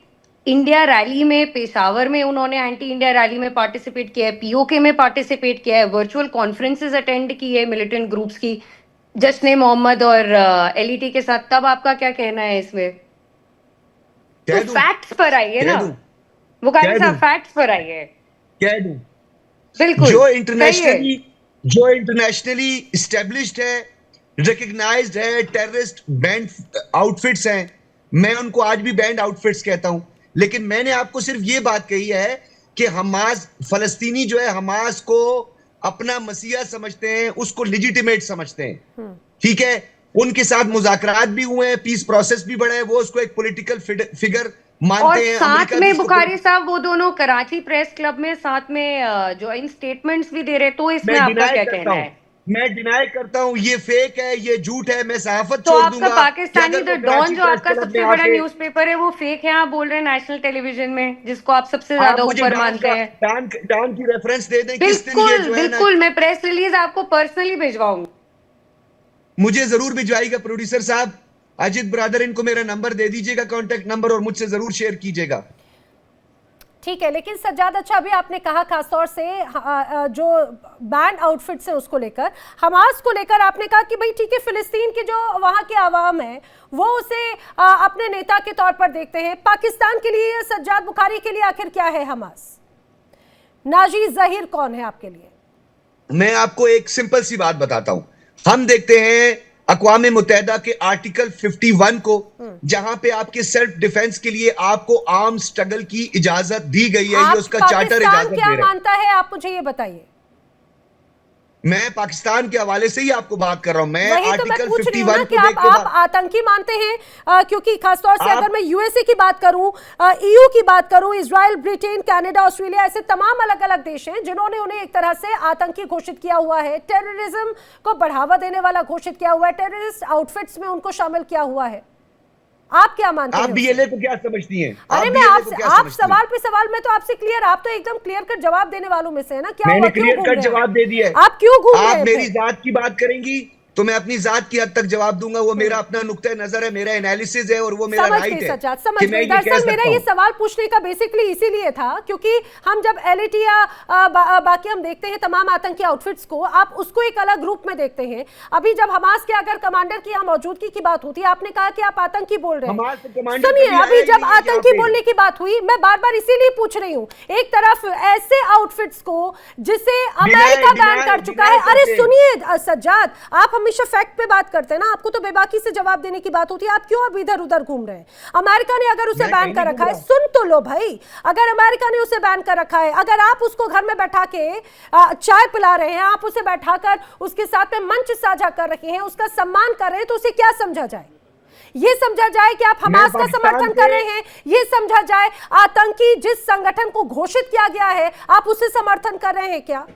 इंडिया रैली में, पेशावर में उन्होंने एंटी इंडिया रैली में पार्टिसिपेट किया है, पीओके में पार्टिसिपेट किया है, वर्चुअल कॉन्फ्रेंसेस अटेंड की है मिलिटेंट ग्रुप्स की जश्न मोहम्मद और एलईटी के साथ, तब आपका क्या कहना है इसमें? तो फैक्ट्स पर आइए ना बुखारी साहब, फैक्ट्स पर आइए। क्या दूं? बिल्कुल जो इंटरनेशनली एस्टेब्लिश्ड है, रिकग्नाइज्ड है, टेररिस्ट बैंड आउटफिट्स हैं, मैं उनको आज भी बैंड आउटफिट्स कहता हूं। लेकिन मैंने आपको सिर्फ ये बात कही है कि हमास, फलस्तीनी जो है, हमास को अपना मसीहा समझते हैं, उसको लेजिटिमेट समझते हैं। ठीक है, उनके साथ मुज़ाकरात भी हुए हैं, पीस प्रोसेस भी बढ़ा है, वो उसको एक पॉलिटिकल फिगर मानते और हैं। साथ में बुखारी साहब वो दोनों कराची प्रेस क्लब में साथ में ज्वाइंट स्टेटमेंट्स भी दे रहे, तो इसमें आपका क्या कहना है? मैं डिनाई करता हूँ, ये फेक है, ये झूठ है, मैं सहाफत तो छोड़ आपका दूंगा। पाकिस्तानी द डॉन जो आपका क्लब में सबसे बड़ा आके न्यूज़पेपर है वो फेक है, आप बोल रहे हैं नेशनल टेलीविजन में, जिसको आप सबसे आप ज्यादा मुझे ऊपर मानते हैं। डान की रेफरेंस दे दें, किस दिन ये बिल्कुल जो है ना, बिल्कुल, मैं प्रेस रिलीज आपको पर्सनली भिजवाऊंगी। मुझे जरूर भिजवाइएगा प्रोड्यूसर साहब। अजित ब्रदर, इनको मेरा नंबर दे दीजिएगा, कांटेक्ट नंबर, और मुझसे जरूर शेयर कीजिएगा। ठीक है, लेकिन सज्जाद अच्छा अभी आपने कहा खासतौर से जो बैंड आउटफिट्स है उसको लेकर, हमास को लेकर आपने कहा कि भाई ठीक है, फिलिस्तीन की जो वहां की आवाम है वो उसे अपने नेता के तौर पर देखते हैं। पाकिस्तान के लिए, सज्जाद बुखारी के लिए आखिर क्या है हमास? नाजी जहीर कौन है आपके लिए? मैं आपको एक सिंपल सी बात बताता हूं। हम देखते हैं अक़वाम मुत्तहिदा के आर्टिकल 51 को, जहां पे आपके सेल्फ डिफेंस के लिए आपको आर्म स्ट्रगल की इजाजत दी गई है, ये उसका चार्टर इजाजत दे क्या रहा है। मानता है, आप मुझे ये बताइए। मैं पाकिस्तान के हवाले से ही आपको बात कर रहा हूं। मैं वही तो मैं आर्टिकल पूछ रही हूँ ना 51 कि को देख के आप आतंकी मानते हैं, क्योंकि खासतौर से आप- अगर मैं यूएसए की बात करूं, ईयू की बात करूं, इजराइल, ब्रिटेन, कनाडा, ऑस्ट्रेलिया, ऐसे तमाम अलग अलग देश हैं जिन्होंने उन्हें एक तरह से आतंकी घोषित किया हुआ है, टेररिज्म को बढ़ावा देने वाला घोषित किया हुआ है, टेररिस्ट आउटफिट्स में उनको शामिल किया हुआ है। आप क्या मानते हैं? आप बीएलए को क्या समझती हैं? अरे मैं आपसे, आप सवाल पे सवाल, मैं तो आपसे क्लियर, आप तो एकदम क्लियर कट जवाब देने वालों में से है ना। क्या मैंने हुआ, क्यों क्लियर घूम कट रहे हैं जवाब दे दिया है। आप क्यों घूम रहे आप हैं मेरी फिर? जात की बात करेंगी तो मैं अपनी जात की हद तक जवाब दूंगा, वो मेरा अपना नुक्ता नजर है, मेरा एनालिसिस है, और वो मेरा समझ राइट गई है सज्जाद, समझ कि मैं गई। ये कह दरअसल मेरा सकता ये हूं। सवाल पूछने का बेसिकली इसीलिए था क्योंकि हम जब एलईटी या बाकी हम देखते हैं तमाम आतंकी आउटफिट्स को, आप उसको एक अलग ग्रुप में देखते हैं। अभी जब हमास के अगर कमांडर की यहाँ मौजूदगी की बात होती है, आपने कहा कि आप आतंकी बोल रहे हमास के हैं। कमांडर सुनिए, कभी आया अभी ही जब नहीं है यहाँ आतंकी पे। बोलने की बात हुई, मैं बार बार इसीलिए पूछ रही हूँ, एक तरफ ऐसे आउटफिट्स को जिसे अमेरिका बैन कर चुका है। अरे सुनिए सज्जाद, आप हमेशा फैक्ट पे बात करते हैं ना, आपको तो बेबाकी से जवाब देने की बात होती है, आप क्यों अब इधर उधर घूम रहे हैं? अमेरिका ने अगर उसे बैन कर रखा है, सुन तो लो भाई, अगर अमेरिका ने उसे बैन कर रखा है, अगर आप उसको घर में बैठा के चाय पिला रहे हैं, आप उसे बैठाकर उसके साथ में मंच साझा कर रहे हैं, उसका सम्मान कर रहे हैं, तो उसे क्या समझा जाए? ये समझा जाए कि आप हमास का समर्थन कर रहे हैं, ये समझा जाए आतंकी जिस संगठन को घोषित किया गया है आप उसे समर्थन कर रहे हैं क्या?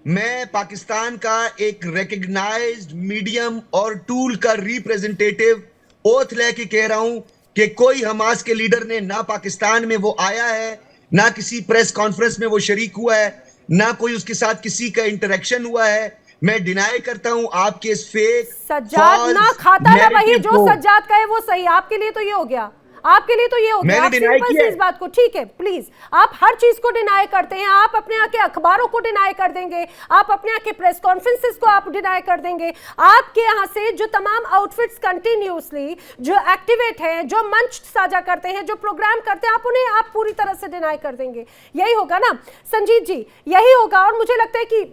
मैं पाकिस्तान का एक रिकग्नाइज्ड मीडियम और टूल का रिप्रेजेंटेटिव ओथ लेके कह रहा हूं कि कोई हमास के लीडर ने ना पाकिस्तान में वो आया है, ना किसी प्रेस कॉन्फ्रेंस में वो शरीक हुआ है, ना कोई उसके साथ किसी का इंटरेक्शन हुआ है। मैं डिनाई करता हूं आपके इस फेक सज्जाद ना खाता ना वही, जो सज्जाद कहे वो सही। आपके लिए तो ये हो गया, आपके लिए तो ये हो गया, आप सिंपल से इस बात को, ठीक है प्लीज, आप हर चीज को डिनाई करते हैं, आप अपने यहाँ के अखबारों को डिनाई कर देंगे, आप अपने यहाँ के प्रेस कॉन्फ्रेंसेस को आप डिनाई कर देंगे, आपके यहाँ से जो तमाम आउटफिट्स कंटिन्यूसली जो एक्टिवेट हैं, जो मंच साझा करते हैं, जो प्रोग्राम करते हैं, आप उन्हें आप पूरी तरह से डिनाई कर देंगे। यही होगा ना संजीत जी, यही होगा। और मुझे लगता है कि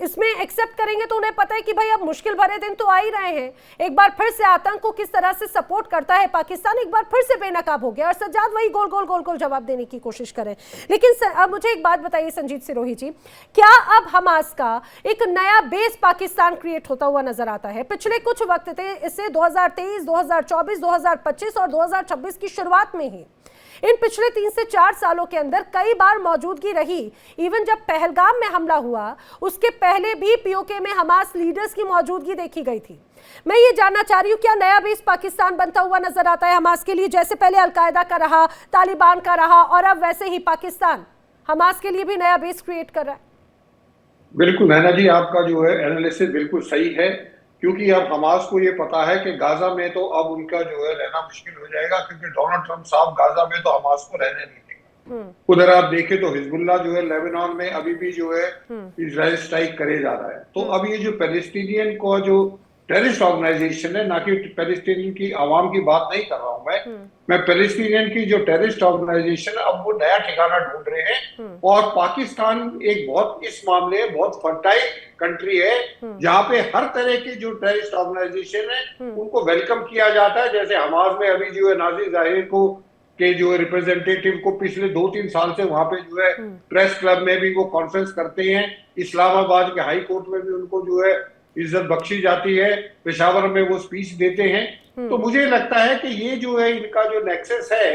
इसमें एक्सेप्ट करेंगे तो उन्हें पता है कि भाई अब मुश्किल भरे दिन तो आ ही रहे हैं। एक बार फिर से आतंक को किस तरह से सपोर्ट करता है पाकिस्तान, एक बार फिर से बेनकाब हो गया। और सज्जाद वही गोल गोल गोल गोल जवाब देने की कोशिश करें। लेकिन अब मुझे एक बात बताइए संजीत सिरोही जी, क्या अब हमास का एक नया बेस पाकिस्तान क्रिएट होता हुआ नजर आता है? पिछले कुछ वक्त थे, इससे 2023, 2024, 2025 और 2026 की शुरुआत में ही, इन पिछले 3 से 4 सालों के अंदर कई बार मौजूदगी रही। इवन जब पहलगाम में हमला हुआ उसके पहले भी पीओके में हमास लीडर्स की मौजूदगी देखी गई थी। मैं ये जानना चाह रही हूँ, क्या नया बेस पाकिस्तान बनता हुआ नजर आता है हमास के लिए, जैसे पहले अलकायदा का रहा, तालिबान का रहा, और अब वैसे ही पाकिस्तान हमास के लिए भी नया बेस क्रिएट कर रहा है? बिल्कुल नैना जी, आपका जो है एनालिसिस बिल्कुल सही है, क्योंकि अब हमास को ये पता है कि गाजा में तो अब उनका जो है रहना मुश्किल हो जाएगा, क्योंकि डोनाल्ड ट्रंप साहब गाजा में तो हमास को रहने नहीं देगा। उधर आप देखें तो हिजबुल्लाह जो है लेबनान में अभी भी जो है इजराइल स्ट्राइक करे जा रहा है। तो अब ये जो पैलेस्टीनियन को जो टेररिस्ट ऑर्गेनाइजेशन है, ना कि पैलेस्टीनियन की आवाम की बात नहीं कर रहा हूं मैं पैलेस्टीनियन की जो टेररिस्ट ऑर्गेनाइजेशन है, अब वो नया ठिकाना ढूंढ रहे हैं। और पाकिस्तान एक बहुत इस मामले में बहुत फर्टाइल कंट्री है, जहां पे हर तरह की जो टेररिस्ट ऑर्गेनाइजेशन है उनको वेलकम किया जाता है। जैसे हमास में अभी जो है नाजी जाहिर को के जो है रिप्रेजेंटेटिव को पिछले 2-3 साल से वहां पे जो है प्रेस क्लब में भी वो कॉन्फ्रेंस करते हैं, इस्लामाबाद के हाई कोर्ट में भी उनको जो है इज्जत बख्शी जाती है, पेशावर में वो स्पीच देते हैं। तो मुझे लगता है कि ये जो है इनका जो नेक्सस है,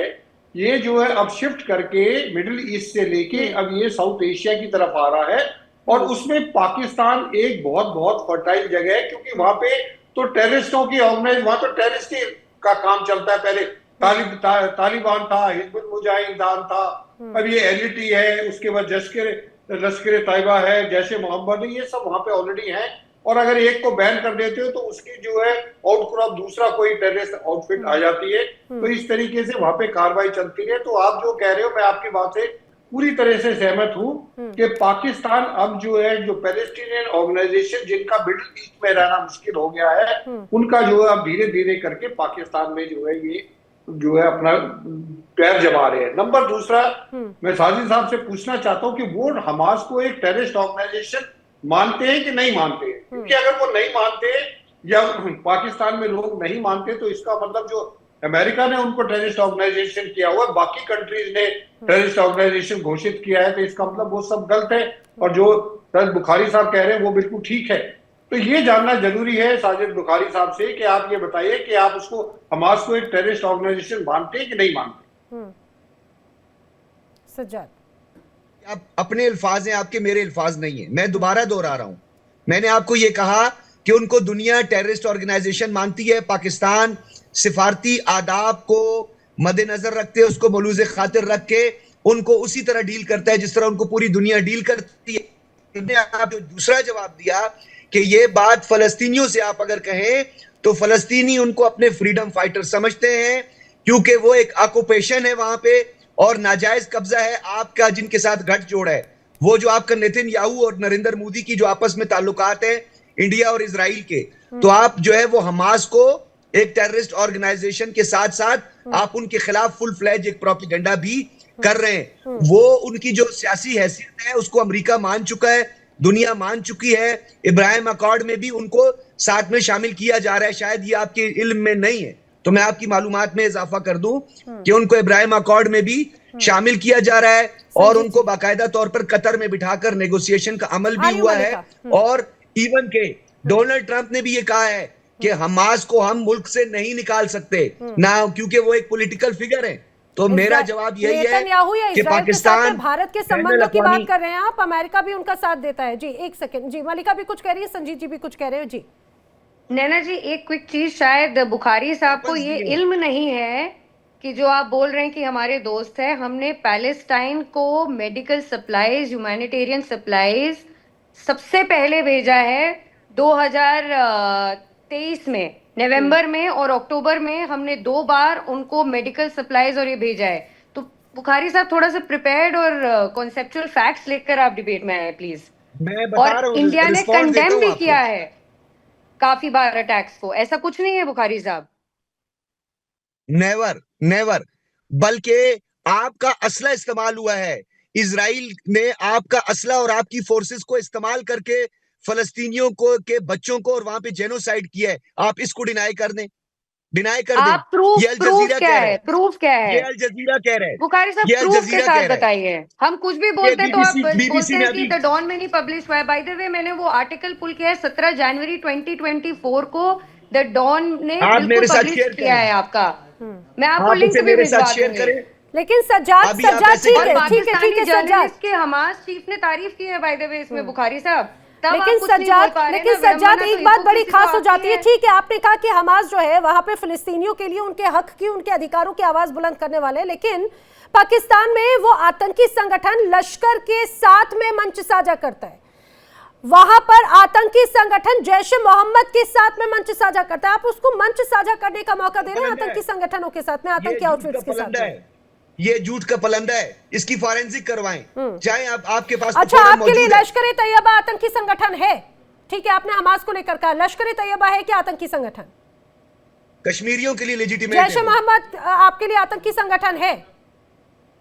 ये जो है अब शिफ्ट करके मिडिल ईस्ट से लेके अब ये साउथ एशिया की तरफ आ रहा है। और उसमें पाकिस्तान एक बहुत बहुत फर्टाइल जगह है, क्योंकि वहां पे तो टेररिस्टों की ऑर्गेनाइज, वहां तो टेररिस्ट का काम चलता है। पहले तालिबान था, हिजबुल मुजाहिदीन था, अब ये एलईटी है, उसके बाद लश्कर तैयबा है, जैश ए मोहम्मद है, ये सब वहां पे ऑलरेडी है। और अगर एक को बैन कर देते हो तो उसकी जो है आउटक्रॉप दूसरा कोई टेररिस्ट आउटफिट आ जाती है। तो इस तरीके से वहां पे कार्रवाई चलती है। तो आप जो कह रहे हो, मैं आपकी बात से पूरी तरह से सहमत हूं कि पाकिस्तान अब जो है, जो पैलेस्टीनियन ऑर्गेनाइजेशन जिनका मिडिल ईस्ट में रहना मुश्किल हो गया है, उनका जो है अब धीरे धीरे करके पाकिस्तान में जो है ये जो है अपना पैर जमा रहे हैं। नंबर दूसरा, मैं साजिद साहब से पूछना चाहता हूं कि वो हमास को एक टेररिस्ट ऑर्गेनाइजेशन मानते हैं कि नहीं मानते हैं? क्योंकि अगर वो नहीं मानते या पाकिस्तान में लोग नहीं मानते तो इसका मतलब जो अमेरिका ने उनको टेररिस्ट ऑर्गेनाइजेशन किया हुआ, बाकी कंट्रीज ने टेररिस्ट ऑर्गेनाइजेशन घोषित किया है, तो इसका मतलब वो सब गलत है। और जो बुखारी साहब कह रहे हैं वो बिल्कुल ठीक है। तो ये जानना जरूरी है साजिद बुखारी साहब से कि आप ये बताइए कि आप उसको, हमास को एक टेररिस्ट ऑर्गेनाइजेशन मानते हैं कि नहीं मानते? सज्जाद, आप अपने अल्फाज हैं, आपके, मेरे अल्फाज नहीं है। मैं दोबारा दोहरा रहा हूं, मैंने आपको ये कहा कि उनको दुनिया टेररिस्ट ऑर्गेनाइजेशन मानती है। पाकिस्तान सिफारती आदाब को मद्देनजर रखते, उसको मलूज़ खातिर रख के उनको उसी तरह डील करता है जिस तरह उनको पूरी दुनिया डील करती है। आप जो दूसरा जवाब दिया कि ये बात फलस्तीनियों से आप अगर कहें तो फलस्तीनी उनको अपने फ्रीडम फाइटर समझते हैं, क्योंकि वो एक ऑक्यूपेशन है वहां पे और नाजायज कब्जा है आपका जिनके साथ गठजोड़ है। वो जो आपका नेतन्याहू और नरेंद्र मोदी की जो आपस में ताल्लुकात है इंडिया और इजराइल के, तो आप जो है वो हमास को एक टेररिस्ट ऑर्गेनाइजेशन के साथ साथ आप उनके खिलाफ फुल फ्लैज एक प्रोपेगेंडा भी कर रहे हैं। वो उनकी जो सियासी हैसियत है उसको अमेरिका मान चुका है, दुनिया मान चुकी है। इब्राहिम अकॉर्ड में भी उनको साथ में शामिल किया जा रहा है। शायद ये आपके इल्म में नहीं है तो मैं आपकी मालूमात में इजाफा कर दूं कि उनको इब्राहिम अकॉर्ड में भी शामिल किया जा रहा है और उनको बाकायदा तौर पर कतर में बिठाकर नेगोशिएशन का अमल भी हुआ है। और इवन के डोनाल्ड ट्रंप ने भी ये कहा है कि हमास को हम मुल्क से नहीं निकाल सकते ना, क्योंकि वो एक पॉलिटिकल फिगर है। तो मेरा जवाब यही है कि पाकिस्तान, भारत के संबंधों की बात कर रहे हैं आप, अमेरिका भी उनका साथ देता है। जी एक सेकंड, जी मलिका भी कुछ कह रही है, संजीत जी भी कुछ कह रहे हो। जी नैना जी, एक क्विक चीज, शायद बुखारी साहब को ये इल्म नहीं है कि जो आप बोल रहे हैं कि हमारे दोस्त है, हमने पैलेस्टाइन को मेडिकल सप्लाईज, ह्यूमैनिटेरियन सप्लाईज सबसे पहले भेजा है 2023 में, नवंबर में और अक्टूबर में हमने 2 बार उनको मेडिकल सप्लाईज और ये भेजा है। तो बुखारी साहब थोड़ा सा प्रिपेयर्ड और कॉन्सेप्चुअल फैक्ट्स लेकर आप डिबेट में आए प्लीज। और इंडिया ने कंडेम भी किया है काफी बार अटैक्स को, ऐसा कुछ नहीं है बुखारी साहब। नेवर नेवर, बल्कि आपका असला इस्तेमाल हुआ है। इजराइल ने आपका असला और आपकी फोर्सेस को इस्तेमाल करके फलस्तीनियों को के बच्चों को और वहां पे जेनोसाइड किया है। आप इसको डिनाई कर दें, डिनाई कर दें। आप प्रूफ क्या है? प्रूफ क्या है? ये अल जजीरा कह रहे हैं। बुखारी साहब प्रूफ के साथ बताइए। हम कुछ भी बोलते हैं तो आप बोलते हैं कि द डॉन में नहीं पब्लिश हुआ है। बाय द वे, मैंने वो आर्टिकल पुल किया है 17 जनवरी 2024 को, द डॉन ने बिल्कुल पब्लिश किया है आपका। मैं आपको लिंक भी भिजवा दूंगी। लेकिन सज्जाद ठीक है सज्जाद के हमास चीफ ने तारीफ की है बाय द वे इसमें बुखारी साहब। लेकिन सज्जाद एक बात बड़ी खास हो जाती है। ठीक है, आपने कहा कि हमास जो है वहां पे फिलिस्तीनियों के लिए उनके हक की, उनके अधिकारों की आवाज बुलंद करने वाले, लेकिन पाकिस्तान में वो आतंकी संगठन लश्कर के साथ में मंच साझा करता है। वहां पर आतंकी संगठन जैश ए मोहम्मद के साथ में मंच साझा करता है। आप उसको मंच साझा करने का मौका दे रहे हैं आतंकी संगठनों के साथ में, आतंकी आउटफिट्स के साथ। ये झूठ का पलंदा है, इसकी फॉरेंसिक करवाएं। चाहे आपके पास अच्छा, आपके लिए लश्कर तैयबा आतंकी संगठन है? ठीक है, आपने हमास को लेकर कहा, लश्कर तैयबा है क्या आतंकी संगठन? कश्मीरियों के लिए लेजिटिमेट है। जैश ए मोहम्मद आपके लिए आतंकी संगठन है?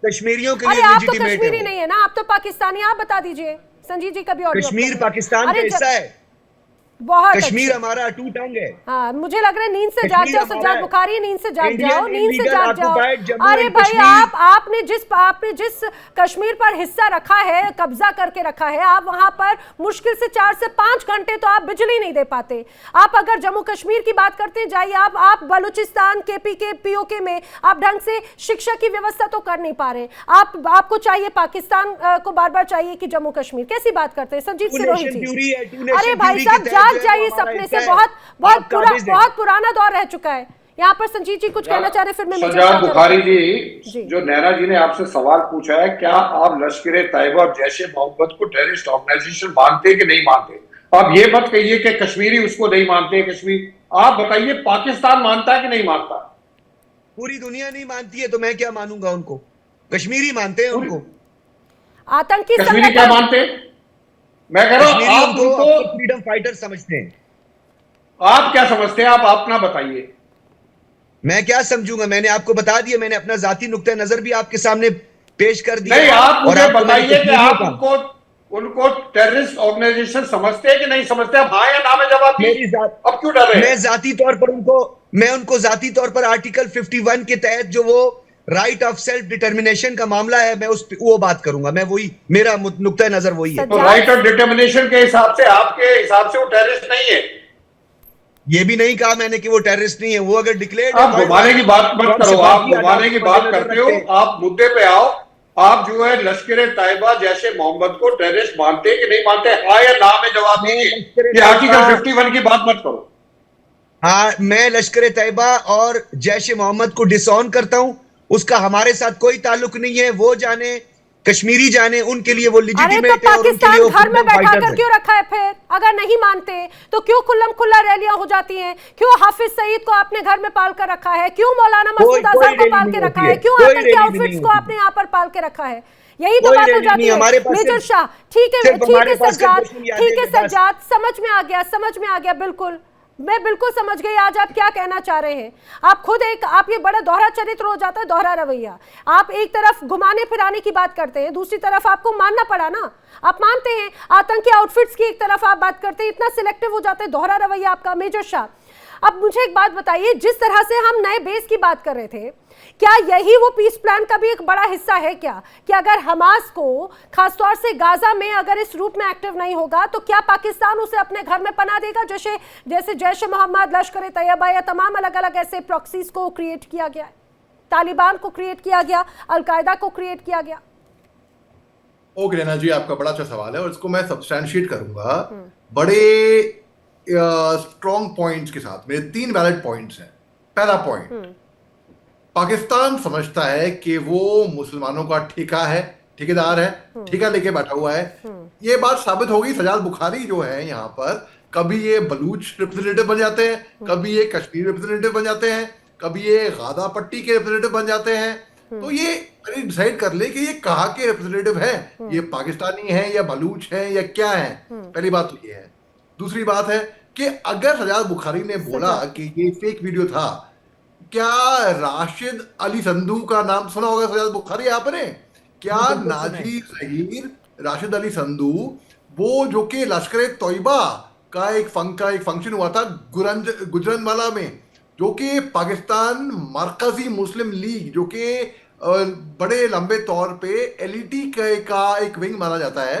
कश्मीरियों के लिए आप तो कश्मीरी नहीं है ना, आप तो पाकिस्तानी। आप बता दीजिए संजीत जी, कभी और कश्मीर पाकिस्तान का हिस्सा है। बहुत कश्मीर अच्छे। हमारा अटूट अंग है। हाँ, मुझे लग रहा है नींद से जाग कश्मीर जाओ हमारा सज्जाद है। बुखारी, नींद से जाग इंडियन जाओ, नींद से इलीगल जाग जाओ। ऑक्युपाइड जम्मू अरे एंड भाई कश्मीर। आपने जिस कश्मीर पर हिस्सा रखा है, कब्जा करके रखा है, आप वहां पर मुश्किल से 4 से 5 घंटे तो आप बिजली नहीं दे पाते। आप अगर जम्मू कश्मीर की बात करते हैं, जाइए आप बलूचिस्तान केपीके पीओके में आप ढंग से शिक्षा की व्यवस्था तो कर नहीं पा रहे। आपको चाहिए पाकिस्तान को बार बार चाहिए कि जम्मू कश्मीर, कैसी बात करते हैं संजीत सिरोही जी। अरे भाई साहब जाग जाइए सपने से, बहुत पुराना दौर रह चुका है। यहाँ पर संजीत जी कुछ कहना चाह रहे, फिर मैं सज्जाद बुखारी जी, जो नैना जी ने आपसे सवाल पूछा है, क्या आप लश्कर तैयबा और जैश ए मोहम्मद को टेररिस्ट ऑर्गेनाइजेशन मानते कि नहीं मानते? आप ये मत कहिए कि कश्मीरी उसको नहीं मानते। कश्मीर, आप बताइए पाकिस्तान मानता है कि नहीं मानता? पूरी दुनिया नहीं मानती है तो मैं क्या मानूंगा उनको? कश्मीरी मानते हैं उनको। आतंकी कश्मीरी क्या मानते हैं? मैं कह रहा हूं आप उनको फ्रीडम फाइटर समझते हैं। आप क्या समझते हैं? आप अपना बताइए। मैं क्या समझूंगा? मैंने आपको बता दिया, मैंने अपना जाती नुक्ता नजर भी आपके सामने पेश कर दिया। नहीं, आप मुझे आपको बताइए कि आप उनको टेररिस्ट ऑर्गेनाइजेशन समझते हैं कि नहीं समझते? आप हाँ या ना में जवाब दीजिए। अब क्यों डर रहे हैं? मैं उनको जाती तौर पर आर्टिकल 51 के तहत जो वो राइट ऑफ सेल्फ डिटर्मिनेशन का मामला है, मैं वो बात करूंगा। मैं वही, मेरा नुक्ता नजर वही है। तो राइट ऑफ डिटर्मिनेशन के हिसाब से, आपके हिसाब से वो टेररिस्ट नहीं है? ये भी नहीं कहा मैंने कि वो टेररिस्ट नहीं है। वो अगर डिक्लेयर, आप घुमाने की बात मत करो, आप घुमाने की बात करते हो। आप मुद्दे पे आओ। आप जो है लश्कर तैयबा जैसे मोहम्मद को टेररिस्ट मानते कि नहीं मानते? हाँ या ना में जवाब दीजिए। ये आर्टिकल 51 की बात मत करो। हाँ, मैं लश्कर तैयबा और जैश ए मोहम्मद को डिसऑन करता हूं। उसका हमारे साथ कोई ताल्लुक नहीं है। वो जाने, कश्मीरी जाने, उनके लिए वो लेजिटिमेट है। पाकिस्तान घर में बैठा कर क्यों रखा है? फिर अगर नहीं मानते तो क्यों खुल्लम खुल्ला रैलियां हो जाती हैं? क्यों हाफिज सईद को आपने घर में पाल कर रखा है? क्यों मौलाना मसूद अजहर को पाल के रखा है? क्यों आतंकी आउटफिट्स को आपने यहाँ पर पाल के रखा है? यही तो बात हो जाती है मेजर शाह। ठीक है सज्जाद, समझ में आ गया, बिल्कुल, मैं बिल्कुल समझ गई आज आप क्या कहना चाह रहे हैं। आप खुद आप ये बड़ा दोहरा चरित्र हो जाता है, दोहरा रवैया। आप एक तरफ घुमाने फिराने की बात करते हैं, दूसरी तरफ आपको मानना पड़ा ना, आप मानते हैं। आतंकी आउटफिट्स की एक तरफ आप बात करते हैं, इतना सिलेक्टिव हो जाता है, दोहरा रवैया आपका। मेजर शाह, अब मुझे एक बात बताइए, जिस तरह से हम नए बेस की बात कर रहे थे, क्या यही वो पीस प्लान का भी एक बड़ा हिस्सा है क्या? कि अगर हमास को खासतौर से गाजा में अगर इस रूप में एक्टिव नहीं होगा तो क्या पाकिस्तान उसे अपने घर में पना देगा, जैसे जैश ए मोहम्मद, लश्कर तैयबा या तमाम अलग अलग ऐसे प्रॉक्सीज को क्रिएट किया गया है, तालिबान को क्रिएट किया गया, अलकायदा को क्रिएट किया गया? ओके नैना जी, आपका बड़ा अच्छा सवाल है और इसको मैं सब्सटैंशिएट करूंगा बड़े स्ट्रॉन्ग पॉइंट्स के साथ। मेरे 3 वैलिड पॉइंट्स हैं। पहला पॉइंट, पाकिस्तान समझता है कि वो मुसलमानों का ठेकेदार है, ठेका लेके बैठा हुआ है। ये बात साबित होगी, सज्जाद बुखारी जो है यहाँ पर, कभी ये बलूच रिप्रेजेंटेटिव बन जाते हैं, कभी ये कश्मीर रिप्रेजेंटेटिव बन जाते हैं, कभी ये गादा पट्टी के रिप्रेजेंटेटिव बन जाते हैं। तो ये डिसाइड कर ले कि ये कहाँ के रिप्रेजेंटेटिव है, ये पाकिस्तानी है या बलूच है या क्या है। पहली बात तो ये है। दूसरी बात है कि अगर सज्जाद बुखारी ने बोला कि ये फेक वीडियो था, क्या राशिद अली संधू का नाम सुना होगा सज्जाद बुखारी आपने? क्या नाजी ज़हीर राशिद अली संधू, वो जो कि लश्कर तैयबा का एक फंक्शन हुआ था गुजरनवाला में, जो कि पाकिस्तान मरकजी मुस्लिम लीग, जो कि बड़े लंबे तौर पे एलईटी का एक विंग माना जाता है,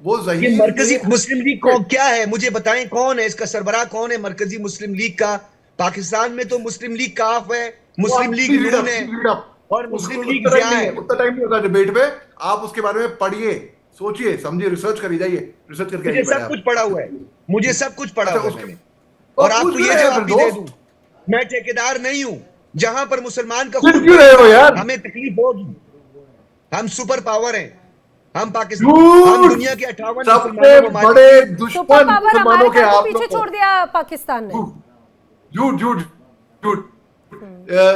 वो ज़हीर मरकजी मुस्लिम लीग को क्या है मुझे बताएं, कौन है इसका सरबराह, कौन है मरकजी मुस्लिम लीग का? पाकिस्तान में तो मुस्लिम लीग काफ है, मुस्लिम लीग नून है और मुस्लिम लीग क्या है। उतना टाइम नहीं होता डिबेट में, आप उसके बारे में पढ़िए, सोचिए, समझिए, रिसर्च करिए, जाइए रिसर्च करके। मुझे सब कुछ पढ़ा हुआ है, मुझे सब कुछ पढ़ा हुआ है मैंने। और आपको ये जवाब भी दे दूं, मैं ठेकेदार नहीं हूं। जहां पर मुसलमान का खून क्यों रहे हो यार? हमें तकलीफ होगी। हम सुपर पावर हैं, हम पाकिस्तान, हम दुनिया के 58 सबसे बड़े दुश्मन मुसलमानों के आप पीछे छोड़ दिया पाकिस्तान ने। झूठ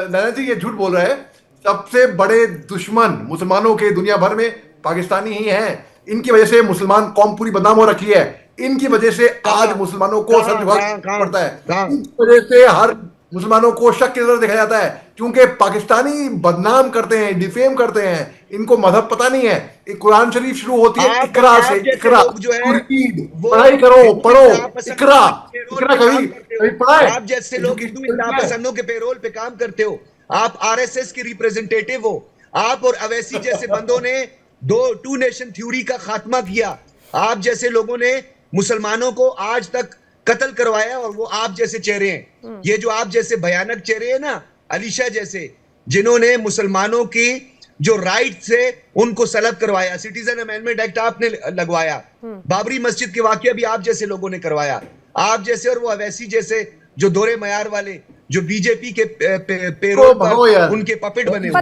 नैना जी, ये झूठ बोल रहा है। सबसे बड़े दुश्मन मुसलमानों के दुनिया भर में पाकिस्तानी ही हैं। इनकी वजह से मुसलमान कौम पूरी बदनाम हो रखी है। इनकी वजह से आज मुसलमानों को सर झुकाना पड़ता है। इनकी वजह से हर मुसलमानों को शक की नजर देखा जाता है, क्योंकि पाकिस्तानी बदनाम करते हैं, डिफेम करते हैं इनको मजहब पता नहीं है। कुरान शरीफ शुरू होती है आप इकरा से, जैसे इकरा लोग जो है वो पढ़ाई करो, हिंदू पढ़ो, इंतहा इकरा पसंदों इकरा पे कभी काम करते कभी हो। पढ़ा है? आप जैसे लोग हिंदू इंतहा पसंदों के पेरोल पे काम करते हो। आप आरएसएस के रिप्रेजेंटेटिव हो। आप और अवैसी जैसे बंदों ने टू नेशन थ्योरी का खात्मा किया। आप जैसे लोगों ने मुसलमानों को आज तक कत्ल करवाया और वो आप जैसे चेहरे हैं। ये जो आप जैसे भयानक चेहरे हैं ना, अलीशा जैसे, जिन्होंने मुसलमानों की जो राइट से उनको सलब करवाया, सिटीजन अमेंडमेंट एक्ट आपने लगवाया, बाबरी मस्जिद के वाकया भी आप जैसे लोगों ने करवाया। आप जैसे और वो अवैसी जैसे जो दोहरे मयार वाले, जो बीजेपी के पेरोल पर उनके पपेट बने हुए।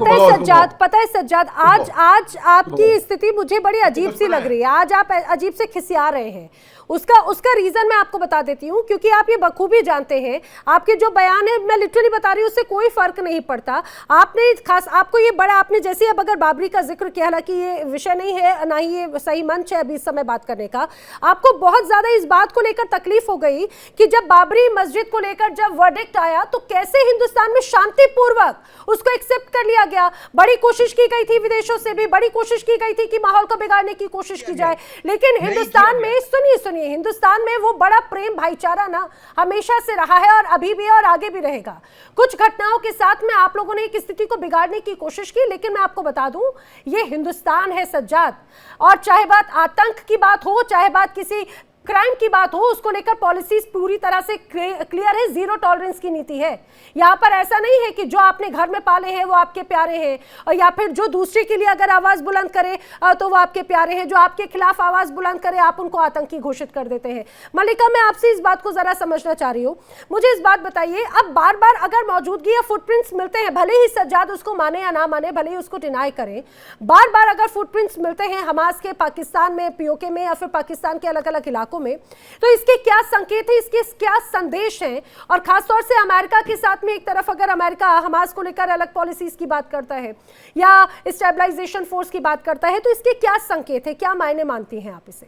पता है सज्जाद, आज आपकी स्थिति मुझे बड़ी अजीब सी लग रही है। आज आप अजीब से खिसिया रहे हैं। उसका रीजन मैं आपको बता देती हूँ, क्योंकि आप ये बखूबी जानते हैं। आपके जो बयान है, मैं लिटरली बता रही हूँ, उससे कोई फर्क नहीं पड़ता। आपने खास आपको ये बड़ा, आपने जैसे अब अगर बाबरी का जिक्र किया, हालांकि ये विषय नहीं है, ना ही ये सही मंच है अभी इस समय बात करने का। आपको बहुत ज्यादा इस बात को लेकर तकलीफ हो गई कि जब बाबरी मस्जिद को लेकर जब वर्डिक्ट आया तो कैसे हिंदुस्तान में शांतिपूर्वक उसको एक्सेप्ट कर लिया गया। बड़ी कोशिश की गई थी, विदेशों से भी बड़ी कोशिश की गई थी कि माहौल को बिगाड़ने की कोशिश की जाए, लेकिन हिंदुस्तान में सुनिए हिंदुस्तान में वो बड़ा प्रेम भाईचारा ना हमेशा से रहा है और अभी भी और आगे भी रहेगा। कुछ घटनाओं के साथ में आप लोगों ने एक स्थिति को बिगाड़ने की कोशिश की, लेकिन मैं आपको बता दूं, ये हिंदुस्तान है सज्जाद। और चाहे बात आतंक की बात हो, चाहे बात किसी क्राइम की बात हो, उसको लेकर पॉलिसीज पूरी तरह से क्लियर है। जीरो टॉलरेंस की नीति है। यहाँ पर ऐसा नहीं है कि जो आपने घर में पाले हैं वो आपके प्यारे हैं, और या फिर जो दूसरे के लिए अगर आवाज बुलंद करे तो वो आपके प्यारे हैं, जो आपके खिलाफ आवाज बुलंद करे आप उनको आतंकी घोषित कर देते हैं। मलिका, मैं आपसे इस बात को जरा समझना चाह रही हूँ। मुझे इस बात बताइए, अब बार बार अगर मौजूदगी या फुटप्रिंट्स मिलते हैं, भले ही सज्जाद उसको माने या ना माने, भले ही उसको डिनाई करें, बार बार अगर फुटप्रिंट्स मिलते हैं हमास के पाकिस्तान में, पीओके में, या फिर पाकिस्तान के अलग अलग इलाकों में, तो इसके क्या संकेत है, इसके क्या संदेश हैं? और खासतौर से अमेरिका के साथ में, एक तरफ अगर अमेरिका हमास को लेकर अलग पॉलिसीज की बात करता है या स्टेबलाइजेशन फोर्स की बात करता है, तो इसके क्या संकेत है, क्या मायने मानती हैं आप इसे?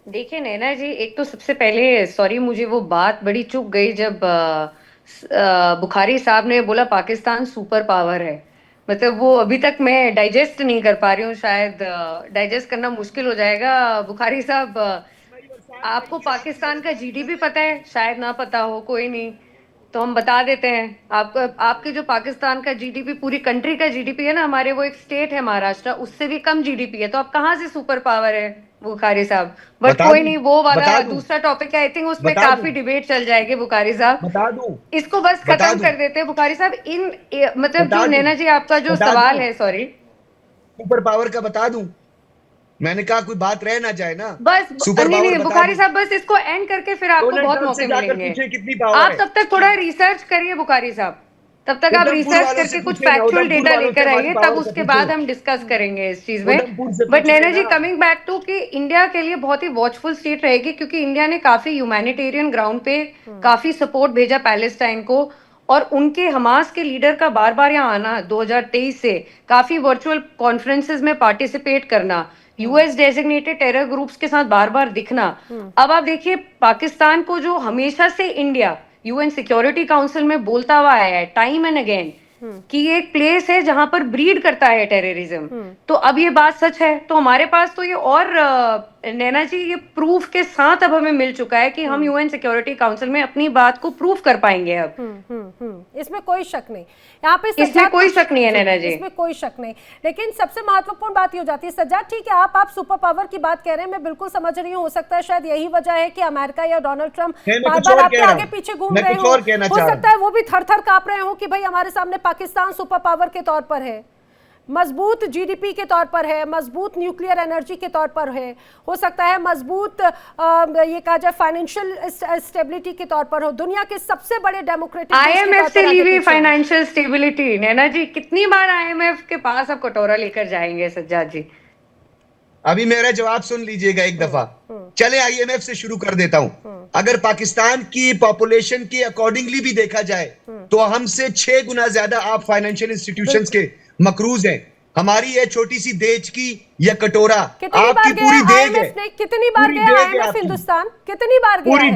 देखिए नैना जी, एक तो सबसे पहले सॉरी, मुझे वो बात बड़ी चुभ गई जब बुखारी साहब ने बोला पाकिस्तान सुपर पावर है। मतलब वो अभी तक मैं डाइजेस्ट नहीं कर पा रही हूँ, शायद डाइजेस्ट करना मुश्किल हो जाएगा। बुखारी साहब, आपको पाकिस्तान का जीडीपी पता है? शायद ना पता हो, कोई नहीं तो हम बता देते हैं आपको। आपके जो पाकिस्तान का जीडीपी, पूरी कंट्री का जीडीपी है ना, हमारे वो एक स्टेट है महाराष्ट्र, उससे भी कम जीडीपी है, तो आप कहाँ से सुपर पावर है बुखारी साहब? बट कोई नहीं, वो वाला दूसरा टॉपिक है, आई थिंक उसमें काफी डिबेट चल जाएगी बुखारी साहब। बता दूं, इसको बस खत्म कर देते हैं बुखारी साहब। मतलब जो नैना जी आपका जो सवाल है, सॉरी, सुपर पावर का बता दूं, मैंने कहा कोई बात रह ना जाए ना, बस नहीं बुखारी साहब, बस इसको एंड करके फिर आपको बहुत मौके मिलेंगे। आप तब तक थोड़ा रिसर्च करिए बुखारी साहब, तब तक आप रिसर्च करके कुछ फैक्चुअल डेटा लेकर आइए, तब उसके बाद हम डिस्कस करेंगे इस चीज में। But Naina ji, coming back to कि इंडिया के लिए बहुत ही वॉचफुल स्टेट रहेगी, क्योंकि इंडिया ने काफी ह्यूमैनिटेरियन ग्राउंड पे काफी सपोर्ट भेजा पैलेस्टाइन को, और उनके हमास के लीडर का बार बार यहाँ आना 2023 से, काफी वर्चुअल कॉन्फ्रेंसेस में पार्टिसिपेट करना, यूएस डेजिग्नेटेड टेरर ग्रुप्स के साथ बार बार दिखना। अब आप देखिए पाकिस्तान को, जो हमेशा से इंडिया यूएन सिक्योरिटी काउंसिल में बोलता हुआ आया है टाइम एंड अगेन कि ये एक प्लेस है जहां पर ब्रीड करता है टेररिज्म, तो अब ये बात सच है। तो हमारे पास तो ये और नैना जी, ये प्रूफ के साथ अब हमें मिल चुका है कि हम यूएन सिक्योरिटी काउंसिल में अपनी बात को प्रूफ कर पाएंगे अब। इसमें कोई शक नहीं, यहाँ पे इसमें कोई शक नहीं है नैना जी, इसमें कोई शक नहीं। लेकिन सबसे महत्वपूर्ण बात ये हो जाती है सज्जाद, ठीक है आप सुपर पावर की बात कह रहे हैं, मैं बिल्कुल समझ रही हूँ। हो सकता है शायद यही वजह है कि अमेरिका या डोनाल्ड ट्रंप बार बार आपके आगे पीछे घूम रहे हो सकता है वो भी थर थर कांप रहे हो कि भाई हमारे सामने पाकिस्तान सुपर पावर के तौर पर है, मजबूत जीडीपी के तौर पर है, मजबूत न्यूक्लियर एनर्जी के तौर पर है, हो सकता है मजबूत ये कहा जाए फाइनेंशियल स्टेबिलिटी के तौर पर हो, दुनिया के सबसे बड़े डेमोक्रेटिक आईएमएफ से ली हुई फाइनेंशियल स्टेबिलिटी। नैना जी, कितनी बार आईएमएफ के पास अब कटोरा लेकर जाएंगे सज्जाद जी? अभी मेरा जवाब सुन लीजिएगा एक दफा। चले आईएमएफ से शुरू कर देता हूं। अगर पाकिस्तान की पॉपुलेशन के अकॉर्डिंगली भी देखा जाए तो हमसे 6 गुना ज्यादा आप फाइनेंशियल इंस्टीट्यूशंस के मकरूज हैं। हमारी ये छोटी सी देश की यह कटोरा आपकी पूरी देग है। कितनी बार गया आईएमएफ हिंदुस्तान? कितनी बार गया? पूरी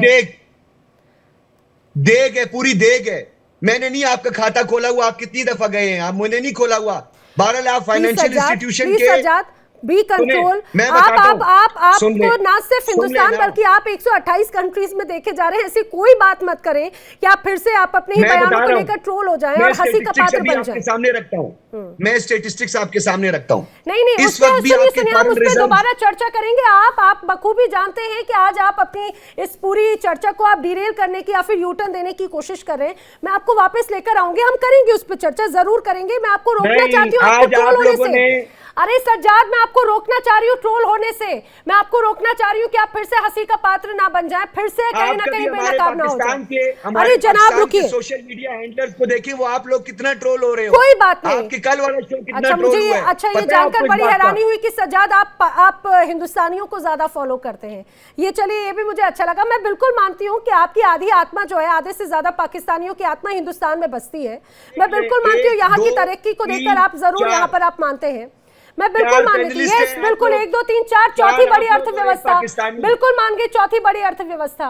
देग है, पूरी देग है। मैंने नहीं आपका खाता खोला हुआ, आप कितनी दफा गए हैं? आप मुझे नहीं खोला हुआ। बहरहाल आप फाइनेंशियल इंस्टीट्यूशन के सज्जाद बी कंट्रोल। मैं आप तो ना सिर्फ हिंदुस्तान बल्कि आप 128 कंट्रीज में देखे जा रहे हैं। ऐसी कोई बात मत करें कि आप फिर से आप अपने ही बयानों को लेकर ट्रोल हो जाएं और हंसी का पात्र बन जाएं। सामने रखता हूं मैं स्टेटिस्टिक्स आपके सामने रखता हूं। नहीं इस वक्त भी सुनिए, हम उस पर दोबारा चर्चा करेंगे। आप बखूबी जानते हैं कि आज आप अपनी इस पूरी चर्चा को आप डिरेल करने की या फिर यूटर्न देने की कोशिश कर रहे हैं। मैं आपको वापस लेकर आऊंगी, हम करेंगे उस पर चर्चा, जरूर करेंगे। मैं आपको रोकना चाहती हूँ आपको ट्रोल होने से। अरे सज्जाद, मैं आपको रोकना चाह रही हूँ ट्रोल होने से। मैं आपको रोकना चाह रही हूँ कि आप फिर से हंसी का पात्र ना बन जाएं, फिर से कहीं ना कहीं बेनकाब ना हो जाए। अरे जनाब रुकिए, सोशल मीडिया हैंडलर्स को देखिए, वो आप लोग कितना ट्रोल हो रहे हो। कोई बात नहीं, आपके कल वाला शो कितना अच्छा ट्रोल मुझे हुआ है। अच्छा ये जानकर बड़ी हैरानी हुई कि सज्जाद आप हिंदुस्तानियों को ज्यादा फॉलो करते हैं। ये चलिए, ये भी मुझे अच्छा लगा। मैं बिल्कुल मानती हूँ कि आपकी आधी आत्मा जो है, आधे से ज्यादा पाकिस्तानियों की आत्मा हिंदुस्तान में बसती है। मैं बिल्कुल मानती हूँ, यहाँ की तरक्की को देखकर आप जरूर यहाँ पर आप मानते हैं। मैं बिल्कुल मान लेती हूँ, यस बिल्कुल, 1 2 3 4 चौथी बड़ी अर्थव्यवस्था, बिल्कुल मान गई, चौथी बड़ी अर्थव्यवस्था।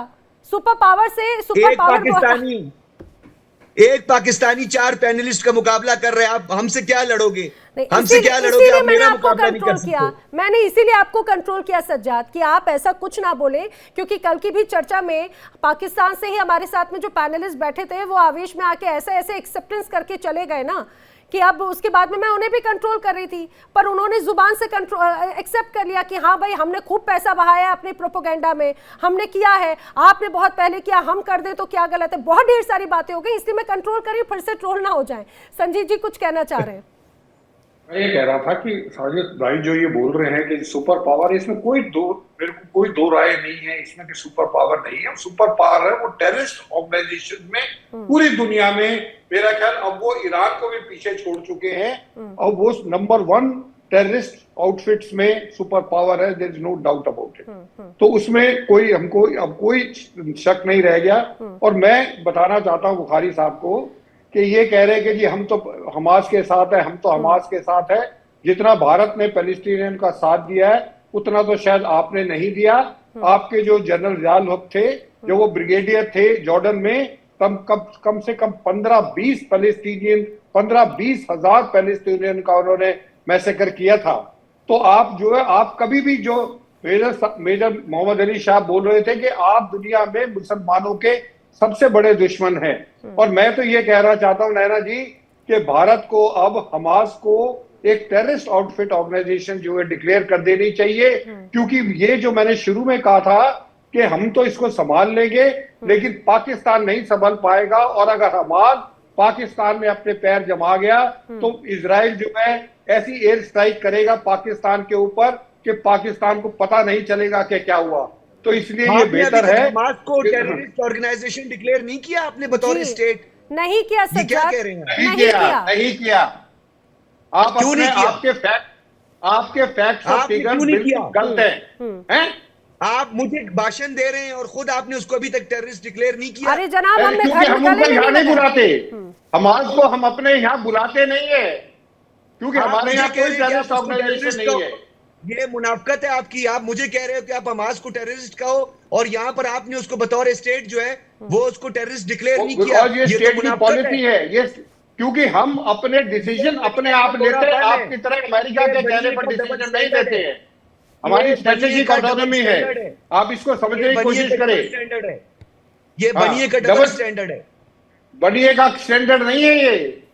सुपर पावर से सुपर पावर, एक पाकिस्तानी 4 पैनलिस्ट का मुकाबला कर रहे हैं। आप हमसे क्या लड़ोगे? हमसे क्या लड़ोगे? इसीलिए मैंने आपको कंट्रोल किया, मैंने इसीलिए आपको कंट्रोल किया सज्जाद, कि आप ऐसा कुछ ना बोले, क्योंकि कल की भी चर्चा में पाकिस्तान से ही हमारे साथ में जो पैनलिस्ट बैठे थे वो आवेश में आके ऐसे ऐसे एक्सेप्टेंस करके चले गए ना, कि अब उसके बाद में मैं उन्हें भी कंट्रोल कर रही थी, पर उन्होंने जुबान से कंट्रोल एक्सेप्ट कर लिया कि हाँ भाई, हमने खूब पैसा बहाया है अपनी प्रोपोगेंडा में, हमने किया है, आपने बहुत पहले किया, हम कर दें तो क्या गलत है। बहुत ढेर सारी बातें हो गई, इसलिए मैं कंट्रोल करी, फिर से ट्रोल ना हो जाए। संजीव जी कुछ कहना चाह रहे हैं? मैं ये कह रहा था कि साजिद भाई जो ये बोल रहे हैं कि सुपर पावर, इसमें मेरे को कोई दो राय नहीं है इसमें कि सुपर पावर नहीं है। सुपर पावर है वो टेररिस्ट ऑर्गेनाइजेशन में पूरी दुनिया में, मेरा ख्याल अब वो ईरान को भी पीछे छोड़ चुके हैं और वो नंबर 1 टेररिस्ट आउटफिट्स में सुपर पावर है। There is no doubt about it. तो उसमें कोई हमको अब कोई शक नहीं रह गया। और मैं बताना चाहता हूँ बुखारी साहब को कि ये कह रहे हैं कि जी हम तो हमास के साथ है, हम तो हमास के साथ है। जितना भारत ने पैलेस्टीनियन का साथ दिया है उतना तो शायद आपने नहीं दिया। आपके जो जनरल रियाल हक थे, जो वो ब्रिगेडियर थे जॉर्डन में, कम से कम 15-20 पैलेस्टीनियन, 15-20 हजार पैलेस्टीनियन का उन्होंने मैसेकर किया था। तो आप जो है, आप कभी भी जो मेजर मोहम्मद अली शाह बोल रहे थे कि आप दुनिया में मुसलमानों के सबसे बड़े दुश्मन हैं। और मैं तो ये कहना चाहता हूं नैना जी कि भारत को अब हमास को एक टेररिस्ट आउटफिट ऑर्गेनाइजेशन जो है डिक्लेयर कर देनी चाहिए, क्योंकि ये जो मैंने शुरू में कहा था कि हम तो इसको संभाल लेंगे, लेकिन पाकिस्तान नहीं संभाल पाएगा। और अगर हमास पाकिस्तान में अपने पैर जमा गया तो इजराइल जो है ऐसी एयर स्ट्राइक करेगा पाकिस्तान के ऊपर कि पाकिस्तान को पता नहीं चलेगा कि क्या हुआ। तो इसलिए ये बेहतर है। हमास को टेररिस्ट ऑर्गेनाइजेशन डिक्लेयर नहीं किया आपने बतौर स्टेट? नहीं किया सज्जाद, क्या कह रहे हैं? नहीं किया। आप क्यों नहीं किया? आपके फैक्ट्स और फिगर्स बिल्कुल गलत हैं। आप मुझे भाषण दे रहे हैं और खुद आपने उसको अभी तक टेररिस्ट डिक्लेयर नहीं किया। अरे जनाब, हमने क्योंकि हम उनको यहाँ नहीं बुलाते, हमास को हम अपने यहाँ बुलाते नहीं है, क्योंकि हमारे यहाँ कोई टेररिस्ट ऑर्गेनाइजेशन नहीं है। ये मुनाफकत है आपकी। आप मुझे कह रहे हो कि आप हमास को टेररिस्ट कहो और यहाँ पर आपने उसको बतौर स्टेट जो है वो उसको टेररिस्ट डिक्लेयर नहीं किया। ये स्टेट की पॉलिसी है ये, क्योंकि हम अपने डिसीजन अपने आप लेते हैं। आपकी तरह अमेरिका के कहने पर डिसीजन नहीं लेते हैं। हमारी स्ट्रेटेजिक ऑटोनॉमी है, आप इसको समझने की कोशिश करें। ये बनिए का डबल स्टैंडर्ड है। बनिए का स्टैंडर्ड नहीं है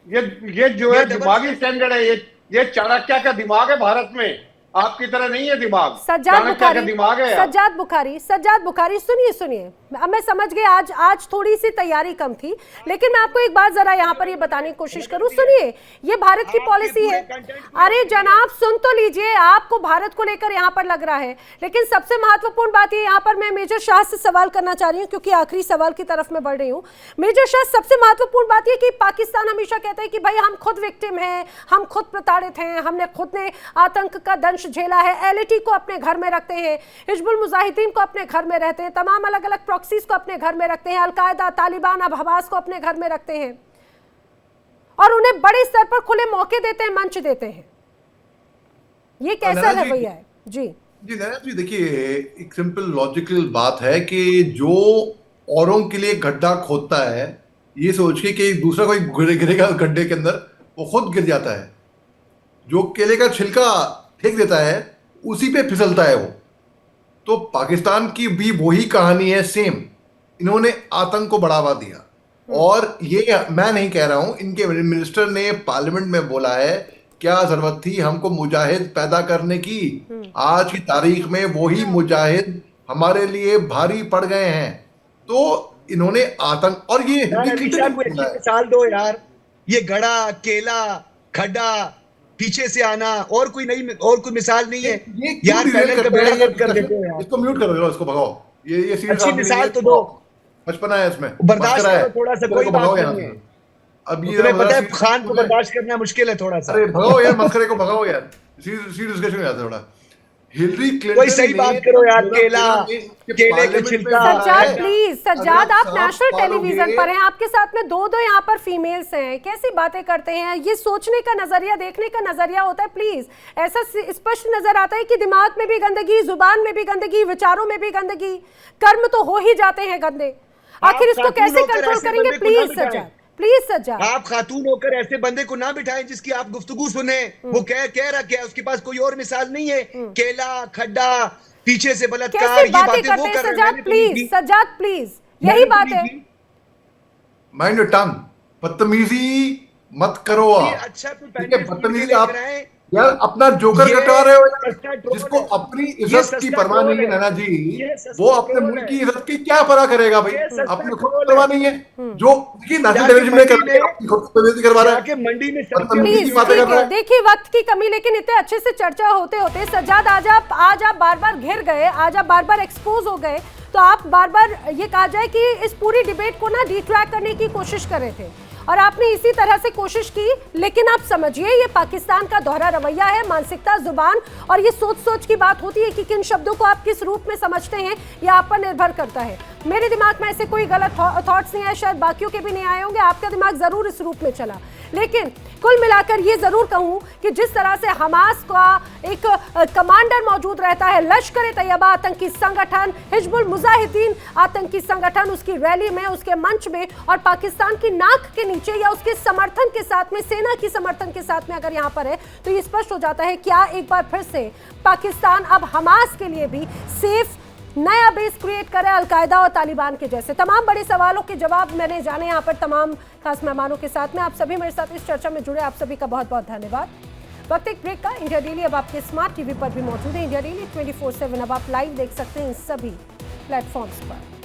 ये जो है दिमागी स्टैंडर्ड है। ये चाणक्य का दिमाग है भारत में, आपकी तरह नहीं है दिमाग। सज्जाद बुखारी सुनिए, अब मैं समझ गई आज थोड़ी सी तैयारी कम थी, लेकिन मैं आपको एक बात जरा यहाँ पर ये बताने की कोशिश करूँ। सुनिए, ये भारत की पॉलिसी है। अरे जनाब सुन तो लीजिए, आपको भारत को लेकर यहाँ पर लग रहा है, लेकिन सबसे महत्वपूर्ण बात ये, यहाँ पर मैं मेजर शाह से सवाल करना चाह रही हूँ क्योंकि आखिरी सवाल की तरफ मैं बढ़ रही हूँ। मेजर शाह, सबसे महत्वपूर्ण बात ये कि पाकिस्तान हमेशा कहता है कि भाई हम खुद विक्टिम हैं, हम खुद प्रताड़ित हैं, हमने खुद ने आतंक का दंश झेला है, एलएटी को अपने घर में रखते हैं, हिजबुल मुजाहिदीन को अपने घर में रहते हैं, तमाम अलग अलग प्रॉक्सीज को अपने घर में रखते हैं, अलकायदा, तालिबान, अब हमास को अपने घर में रखते हैं और उन्हें बड़े स्तर पर खुले मौके देते हैं, मंच देते हैं। ये कैसा रवैया है? जी नैना जी, देखिए एक सिंपल लॉजिकल बात है कि जो औरों के लिए गड्ढा खोदता है ये सोच के कि दूसरा कोई गिरेगा गड्ढे के अंदर, वो खुद गिर जाता है। जो केले का छिलका फेंक देता है उसी पे फिसलता है वो। तो पाकिस्तान की भी वही कहानी है सेम। इन्होंने आतंक को बढ़ावा दिया, और ये मैं नहीं कह रहा हूं, इनके मिनिस्टर ने पार्लियामेंट में बोला है क्या जरूरत थी हमको मुजाहिद पैदा करने की। आज की तारीख में वही मुजाहिद हमारे लिए भारी पड़ गए हैं। तो इन्होंने आतंक, और ये यार अली शाह को अच्छी मिसाल दो यार, ये गड़ा, केला, खड्डा, पीछे से आना, और कोई मिसाल नहीं है यार। पैनल का बेड़ा गर्क कर देते हो यार। इसको म्यूट कर दो, इसको भगाओ। ये सीरियस अच्छी मिसाल तो दो। बचपना है इसमें, बर्दाश्त करो थोड़ा सा, कोई बात नहीं है। अब ये तुम्हें पता है खान को बर्दाश्त करना मुश्किल है थोड़ा सा। अरे भगाओ यार, मस्करे को भगाओ यार, सीरियस डिस्कशन में आता है थोड़ा। हिलरी क्लिंटन कोई सही बात करो यार, केले का छिलका। सज्जाद प्लीज, सज्जाद आप नेशनल टेलीविजन पर हैं, आपके साथ में दो यहाँ पर फीमेल्स हैं, कैसी बातें करते हैं। ये सोचने का नजरिया, देखने का नजरिया होता है। प्लीज, ऐसा स्पष्ट नजर आता है कि दिमाग में भी गंदगी, जुबान में भी गंदगी, विचारों में भी गंदगी, कर्म तो हो ही जाते हैं गंदे। आखिर इसको कैसे कंट्रोल करेंगे? Please Sajjad, please Sajjad. आप खातून होकर ऐसे बंदे को ना बिठाएं जिसकी आप गुफ्तगू सुने। वो कह रहा क्या, उसके पास कोई और मिसाल नहीं है। केला, खड्डा, पीछे से बलात्कार, ये बातें वो कर रहे हैं। प्लीज सज्जाद, प्लीज, यही बात है। माइंड योर टंग, बदतमीजी मत करो आप। अच्छा बदतमीजी आप यार अपना जोकर कटवा रहे हो। जिसको अपनी इज्जत की परवाह नहीं है नैना जी, वो अपने मुल्क की इज्जत की क्या परवाह करेगा भाई? अपने खुद की परवाह नहीं है। जो नेशनल टेलीविजन में करवा रहा है मंडी में। देखिए वक्त की कमी, लेकिन इतने अच्छे से चर्चा होते होते सज्जाद आज आप बार बार घिर गए, आज आप बार बार एक्सपोज हो गए। तो आप बार बार ये कहा जाए कि इस पूरी डिबेट को ना डिट्रैक्ट करने की कोशिश कर रहे थे, और आपने इसी तरह से कोशिश की। लेकिन आप समझिए, ये पाकिस्तान का दोहरा रवैया है, मानसिकता, जुबान, और ये सोच की बात होती है कि किन शब्दों को आप किस रूप में समझते हैं, यह आप पर निर्भर करता है। मेरे दिमाग में ऐसे कोई गलत थॉट्स नहीं आए, शायद बाकियों के भी नहीं आए होंगे, आपका दिमाग जरूर इस रूप में चला। लेकिन कुल मिलाकर ये जरूर कहूं कि जिस तरह से हमास का एक कमांडर मौजूद रहता है, लश्कर तैयबा आतंकी संगठन, हिजबुल मुजाहिदीन आतंकी संगठन, उसकी रैली में, उसके मंच में, और पाकिस्तान की नाक के नीचे या उसके समर्थन के साथ में, सेना की समर्थन के साथ में अगर यहां पर है, तो ये स्पष्ट हो जाता है क्या एक बार फिर से पाकिस्तान अब हमास के लिए भी सेफ नया बेस क्रिएट करे, अलकायदा और तालिबान के जैसे। तमाम बड़े सवालों के जवाब मैंने जाने यहाँ पर तमाम खास मेहमानों के साथ में। आप सभी मेरे साथ इस चर्चा में जुड़े, आप सभी का बहुत बहुत धन्यवाद। वक्त एक ब्रेक का। इंडिया डेली अब आपके स्मार्ट टीवी पर भी मौजूद है। इंडिया डेली 24/7 अब आप लाइव देख सकते हैं इन सभी प्लेटफॉर्म्स पर।